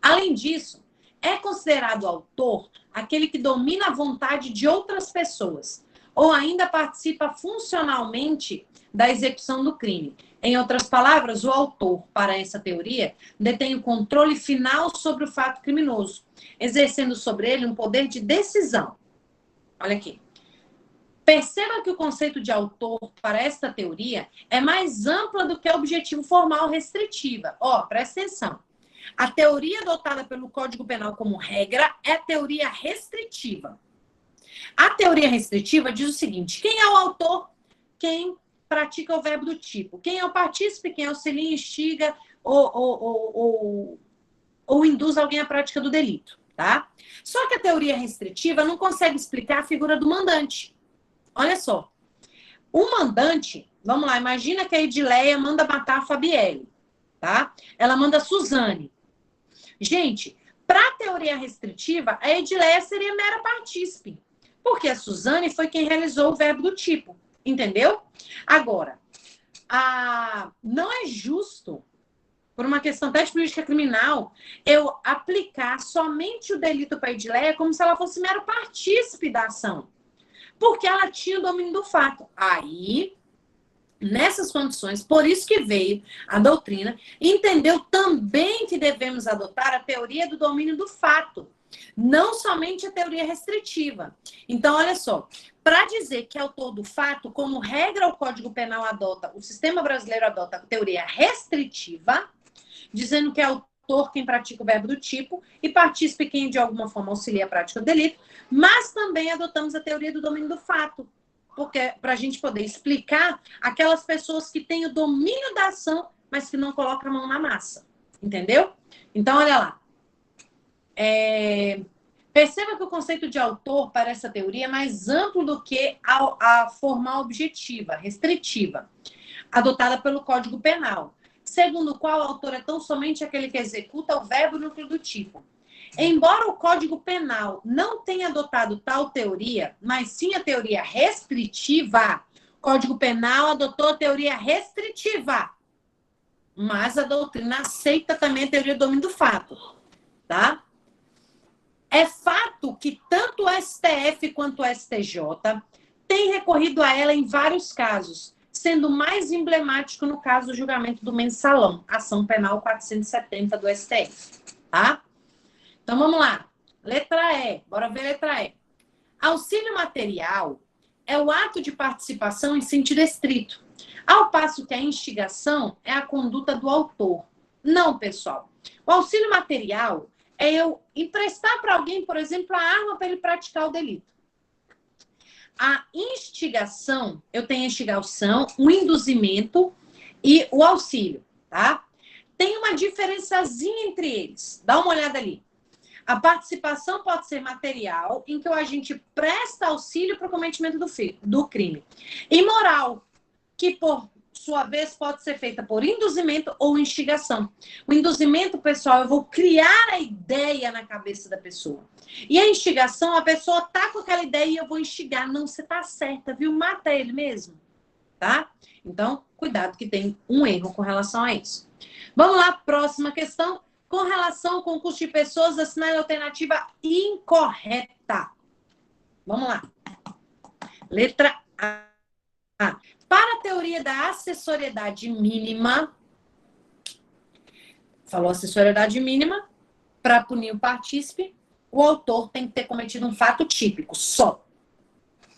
Além disso, é considerado autor aquele que domina a vontade de outras pessoas, ou ainda participa funcionalmente da execução do crime. Em outras palavras, o autor, para essa teoria, detém o controle final sobre o fato criminoso, exercendo sobre ele um poder de decisão. Olha aqui. Perceba que o conceito de autor para esta teoria é mais ampla do que o objetivo formal restritiva. Presta atenção. A teoria adotada pelo Código Penal como regra é a teoria restritiva. A teoria restritiva diz o seguinte: quem é o autor? Quem pratica o verbo do tipo. Quem é o partícipe? Quem auxilia, instiga ou induz alguém à prática do delito, tá? Só que a teoria restritiva não consegue explicar a figura do mandante. Olha só. O mandante, vamos lá, imagina que a Edileia manda matar a Fabielle, tá? Ela manda a Suzane. Gente, para a teoria restritiva, a Edileia seria mera partícipe, porque a Suzane foi quem realizou o verbo do tipo, entendeu? Agora, não é justo, por uma questão até de política criminal, eu aplicar somente o delito para a Edileia como se ela fosse mero partícipe da ação, porque ela tinha o domínio do fato. Aí, nessas condições, por isso que veio a doutrina, entendeu também que devemos adotar a teoria do domínio do fato, não somente a teoria restritiva. Então, olha só, para dizer que é autor do fato, como regra o Código Penal adota, o sistema brasileiro adota a teoria restritiva, dizendo que é autor quem pratica o verbo do tipo e partícipe quem de alguma forma auxilia a prática do delito, mas também adotamos a teoria do domínio do fato, porque para a gente poder explicar aquelas pessoas que têm o domínio da ação, mas que não colocam a mão na massa. Entendeu? Então, olha lá. Perceba que o conceito de autor para essa teoria é mais amplo do que a formal objetiva, restritiva, adotada pelo Código Penal, segundo o qual o autor é tão somente aquele que executa o verbo no núcleo do tipo. Embora o Código Penal não tenha adotado tal teoria, mas sim a teoria restritiva, o Código Penal adotou a teoria restritiva, mas a doutrina aceita também a teoria do domínio do fato, tá? É fato que tanto o STF quanto o STJ têm recorrido a ela em vários casos, sendo mais emblemático no caso do julgamento do Mensalão, ação penal 470 do STF, tá? Então, vamos lá. Letra E. Bora ver a letra E. Auxílio material é o ato de participação em sentido estrito, ao passo que a instigação é a conduta do autor. Não, pessoal. O auxílio material é eu emprestar para alguém, por exemplo, a arma para ele praticar o delito. A instigação, eu tenho a instigação, o induzimento e o auxílio, tá? Tem uma diferençazinha entre eles. Dá uma olhada ali. A participação pode ser material, em que o agente presta auxílio para o cometimento do crime. E moral, que por sua vez pode ser feita por induzimento ou instigação. O induzimento, pessoal, eu vou criar a ideia na cabeça da pessoa. E a instigação, a pessoa tá com aquela ideia e eu vou instigar. Não, você tá certa, viu? Mata ele mesmo, tá? Então, cuidado que tem um erro com relação a isso. Vamos lá, próxima questão. Com relação ao concurso de pessoas, assinale a alternativa incorreta. Vamos lá. Letra A. Para a teoria da acessoriedade mínima, falou acessoriedade mínima, para punir o partícipe, o autor tem que ter cometido um fato típico, só.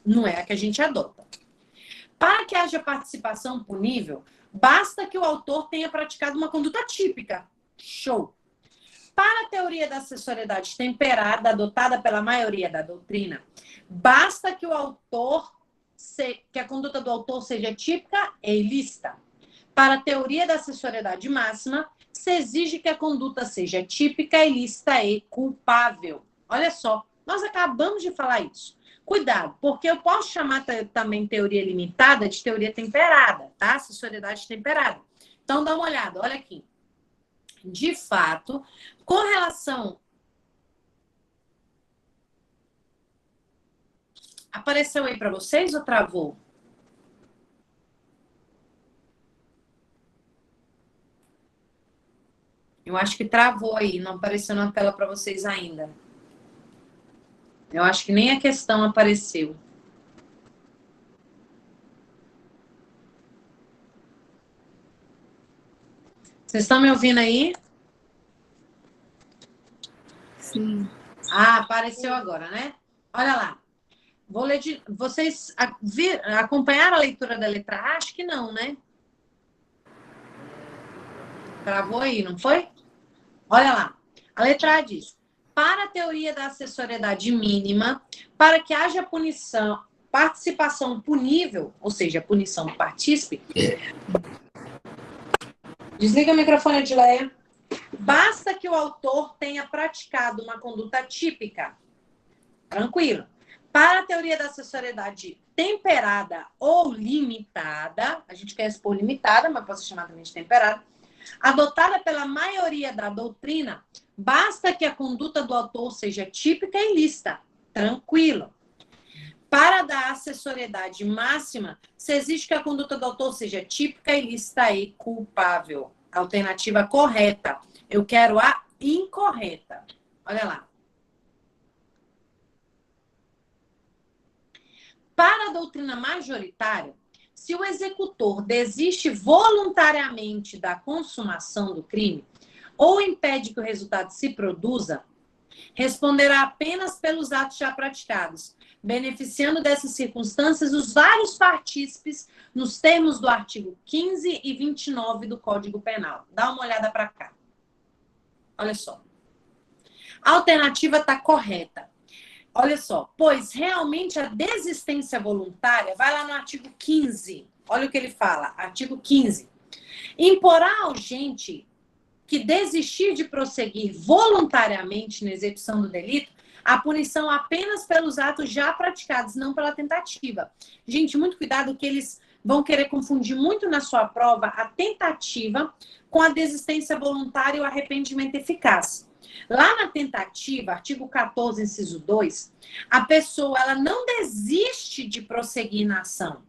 Não é a que a gente adota. Para que haja participação punível, basta que o autor tenha praticado uma conduta típica. Show! Para a teoria da acessoriedade temperada, adotada pela maioria da doutrina, basta que que a conduta do autor seja típica e ilícita. Para a teoria da acessoriedade máxima, se exige que a conduta seja típica, ilícita e culpável. Olha só, Nós acabamos de falar isso. Cuidado, porque eu posso chamar também teoria limitada de teoria temperada, tá? Acessoriedade temperada. Então, dá uma olhada, olha aqui. De fato, com relação... Apareceu aí para vocês ou travou? Eu acho que travou aí, não apareceu na tela para vocês ainda. Eu acho que nem a questão apareceu. Vocês estão me ouvindo aí? Sim. Ah, apareceu agora, né? Olha lá. Vou ler de... Vocês acompanharam a leitura da letra A? Acho que não, né? Travou aí, não foi? Olha lá. A letra A diz: para a teoria da acessoriedade mínima, para que haja punição, participação punível, ou seja, punição do partícipe. Desliga o microfone, Edileia. Basta que o autor tenha praticado uma conduta típica. Tranquilo. Para a teoria da acessoriedade temperada ou limitada, a gente quer expor limitada, mas pode ser chamada também de temperada, adotada pela maioria da doutrina, basta que a conduta do autor seja típica e lícita. Tranquilo. Para dar acessoriedade máxima, se exige que a conduta do autor seja típica, ilícita e culpável. Alternativa correta. Eu quero a incorreta. Olha lá. Para a doutrina majoritária, se o executor desiste voluntariamente da consumação do crime ou impede que o resultado se produza, responderá apenas pelos atos já praticados, beneficiando dessas circunstâncias os vários partícipes nos termos do artigo 15 e 29 do Código Penal. Dá uma olhada para cá. Olha só. A alternativa está correta. Olha só, pois realmente a desistência voluntária, vai lá no artigo 15, olha o que ele fala, artigo 15. Imporá ao agente que desistir de prosseguir voluntariamente na execução do delito, a punição apenas pelos atos já praticados, não pela tentativa. Gente, muito cuidado que eles vão querer confundir muito na sua prova a tentativa com a desistência voluntária e o arrependimento eficaz. Lá na tentativa, artigo 14, inciso 2, a pessoa ela não desiste de prosseguir na ação,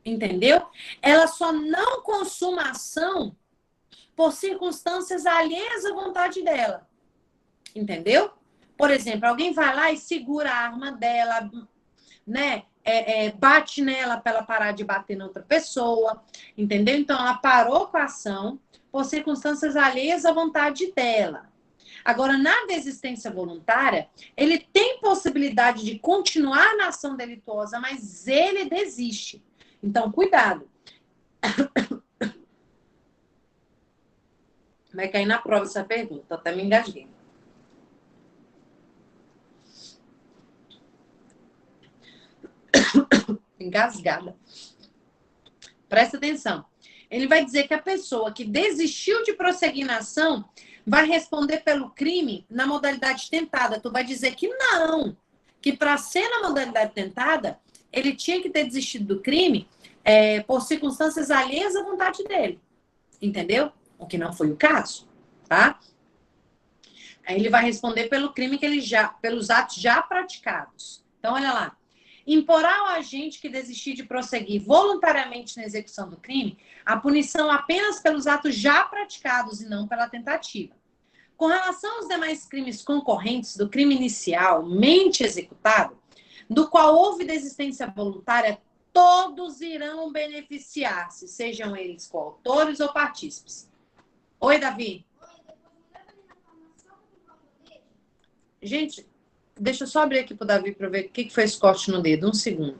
entendeu? Ela só não consuma a ação por circunstâncias alheias à vontade dela, entendeu? Por exemplo, alguém vai lá e segura a arma dela, né? Bate nela para ela parar de bater na outra pessoa, entendeu? Então, ela parou com a ação por circunstâncias alheias à vontade dela. Agora, na desistência voluntária, ele tem possibilidade de continuar na ação delituosa, mas ele desiste. Então, cuidado. Vai cair na prova essa pergunta, até me engasguei. Engasgada. Presta atenção. Ele vai dizer que a pessoa que desistiu de prosseguir na ação vai responder pelo crime na modalidade tentada. Tu vai dizer que não, que para ser na modalidade tentada, ele tinha que ter desistido do crime por circunstâncias alheias à vontade dele. Entendeu? O que não foi o caso, tá? Aí ele vai responder pelo crime que ele pelos atos já praticados. Então, olha lá. Imporá ao agente que desistir de prosseguir voluntariamente na execução do crime a punição apenas pelos atos já praticados e não pela tentativa. Com relação aos demais crimes concorrentes do crime inicial, mente executado, do qual houve desistência voluntária, todos irão beneficiar-se, sejam eles coautores ou partícipes. Oi, Davi. Gente, deixa eu só abrir aqui para o Davi para ver o que foi esse corte no dedo. Um segundo.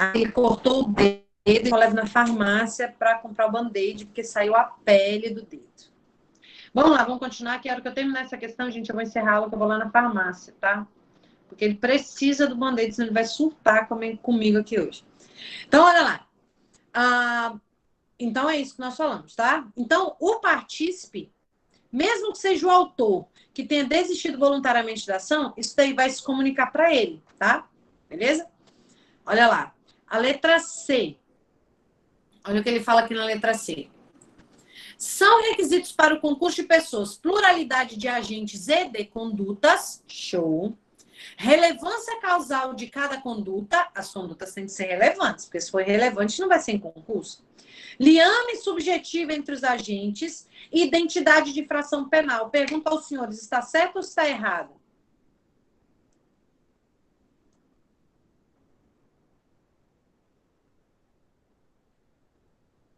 Aí ele cortou o dedo e eu levo na farmácia para comprar o band-aid, porque saiu a pele do dedo. Vamos lá, vamos continuar, que a hora que eu terminar essa questão, gente, eu vou encerrá-la, que eu vou lá na farmácia, tá? Porque ele precisa do band-aid, senão ele vai surtar comigo aqui hoje. Então, olha lá. Então, é isso que nós falamos, tá? Então, o partícipe, mesmo que seja o autor que tenha desistido voluntariamente da ação, isso daí vai se comunicar para ele, tá? Beleza? Olha lá. A letra C. Olha o que ele fala aqui na letra C. São requisitos para o concurso de pessoas pluralidade de agentes e de condutas. Show. Relevância causal de cada conduta. As condutas têm que ser relevantes, porque se for relevante não vai ser em concurso. Liame subjetiva entre os agentes. Identidade de infração penal. Pergunta aos senhores, está certo ou está errado?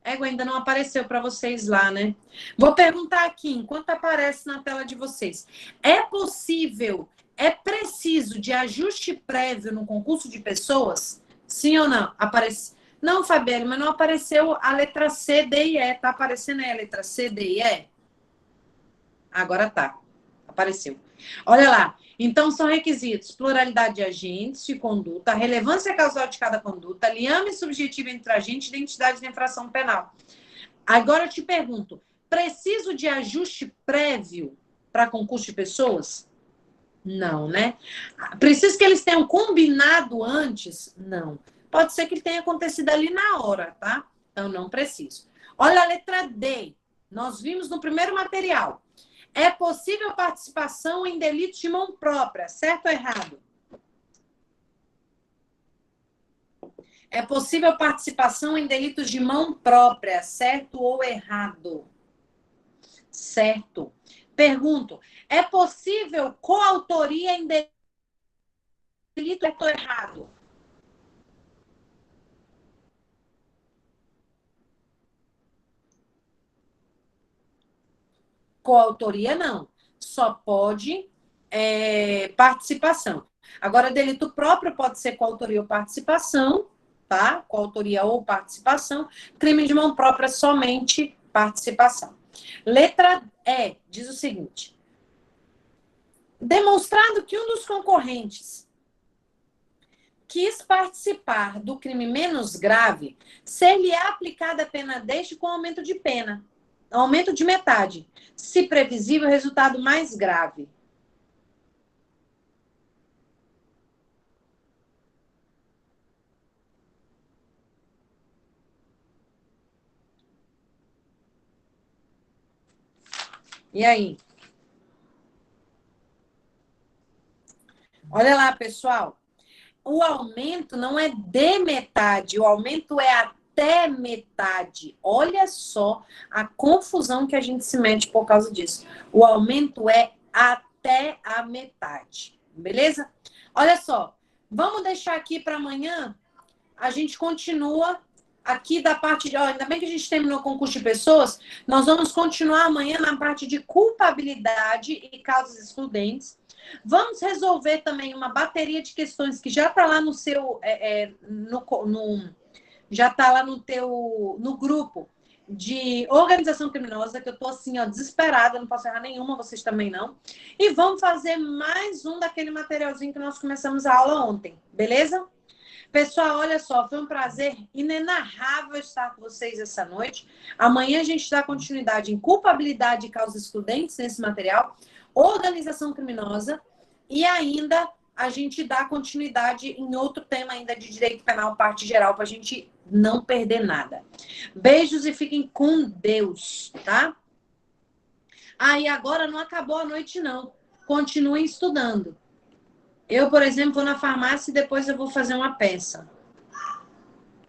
Ainda não apareceu para vocês lá, né? Vou perguntar aqui, enquanto aparece na tela de vocês. É possível, é preciso de ajuste prévio no concurso de pessoas? Sim ou não? Aparece... Não, Fabiane, mas não apareceu a letra C, D e E. Tá aparecendo aí a letra C, D e E? Agora tá. Apareceu. Olha lá. Então, são requisitos: pluralidade de agentes de conduta, relevância causal de cada conduta, liame subjetivo entre agente e identidade de infração penal. Agora eu te pergunto, preciso de ajuste prévio para concurso de pessoas? Não, né? Preciso que eles tenham combinado antes? Não. Pode ser que tenha acontecido ali na hora, tá? Então, não preciso. Olha a letra D. Nós vimos no primeiro material. É possível participação em delitos de mão própria, certo ou errado? É possível participação em delitos de mão própria, certo ou errado? Certo. Pergunto, é possível coautoria em delito, certo ou errado? Coautoria não. Só pode participação. Agora, delito próprio pode ser coautoria ou participação, tá? Coautoria ou participação. Crime de mão própria, somente participação. Letra E diz o seguinte: demonstrado que um dos concorrentes quis participar do crime menos grave, ser-lhe aplicada a pena desde com aumento de pena. Aumento de metade. Se previsível, resultado mais grave. E aí? Olha lá, pessoal. O aumento não é de metade, o aumento é até metade. Olha só a confusão que a gente se mete por causa disso. O aumento é até a metade, beleza? Olha só, vamos deixar aqui para amanhã, a gente continua aqui da parte de... Ó, ainda bem que a gente terminou o concurso de pessoas, nós vamos continuar amanhã na parte de culpabilidade e causas excludentes. Vamos resolver também uma bateria de questões que já está lá no seu... já está lá no grupo de organização criminosa, que eu estou assim, ó, desesperada, não posso errar nenhuma, vocês também não. E vamos fazer mais um daquele materialzinho que nós começamos a aula ontem, beleza? Pessoal, olha só, foi um prazer inenarrável estar com vocês essa noite. Amanhã a gente dá continuidade em culpabilidade e causas excludentes nesse material, organização criminosa, e ainda a gente dá continuidade em outro tema ainda de direito penal, parte geral, para a gente não perder nada. Beijos e fiquem com Deus, tá? E agora não acabou a noite, não. Continuem estudando. Eu, por exemplo, vou na farmácia e depois eu vou fazer uma peça.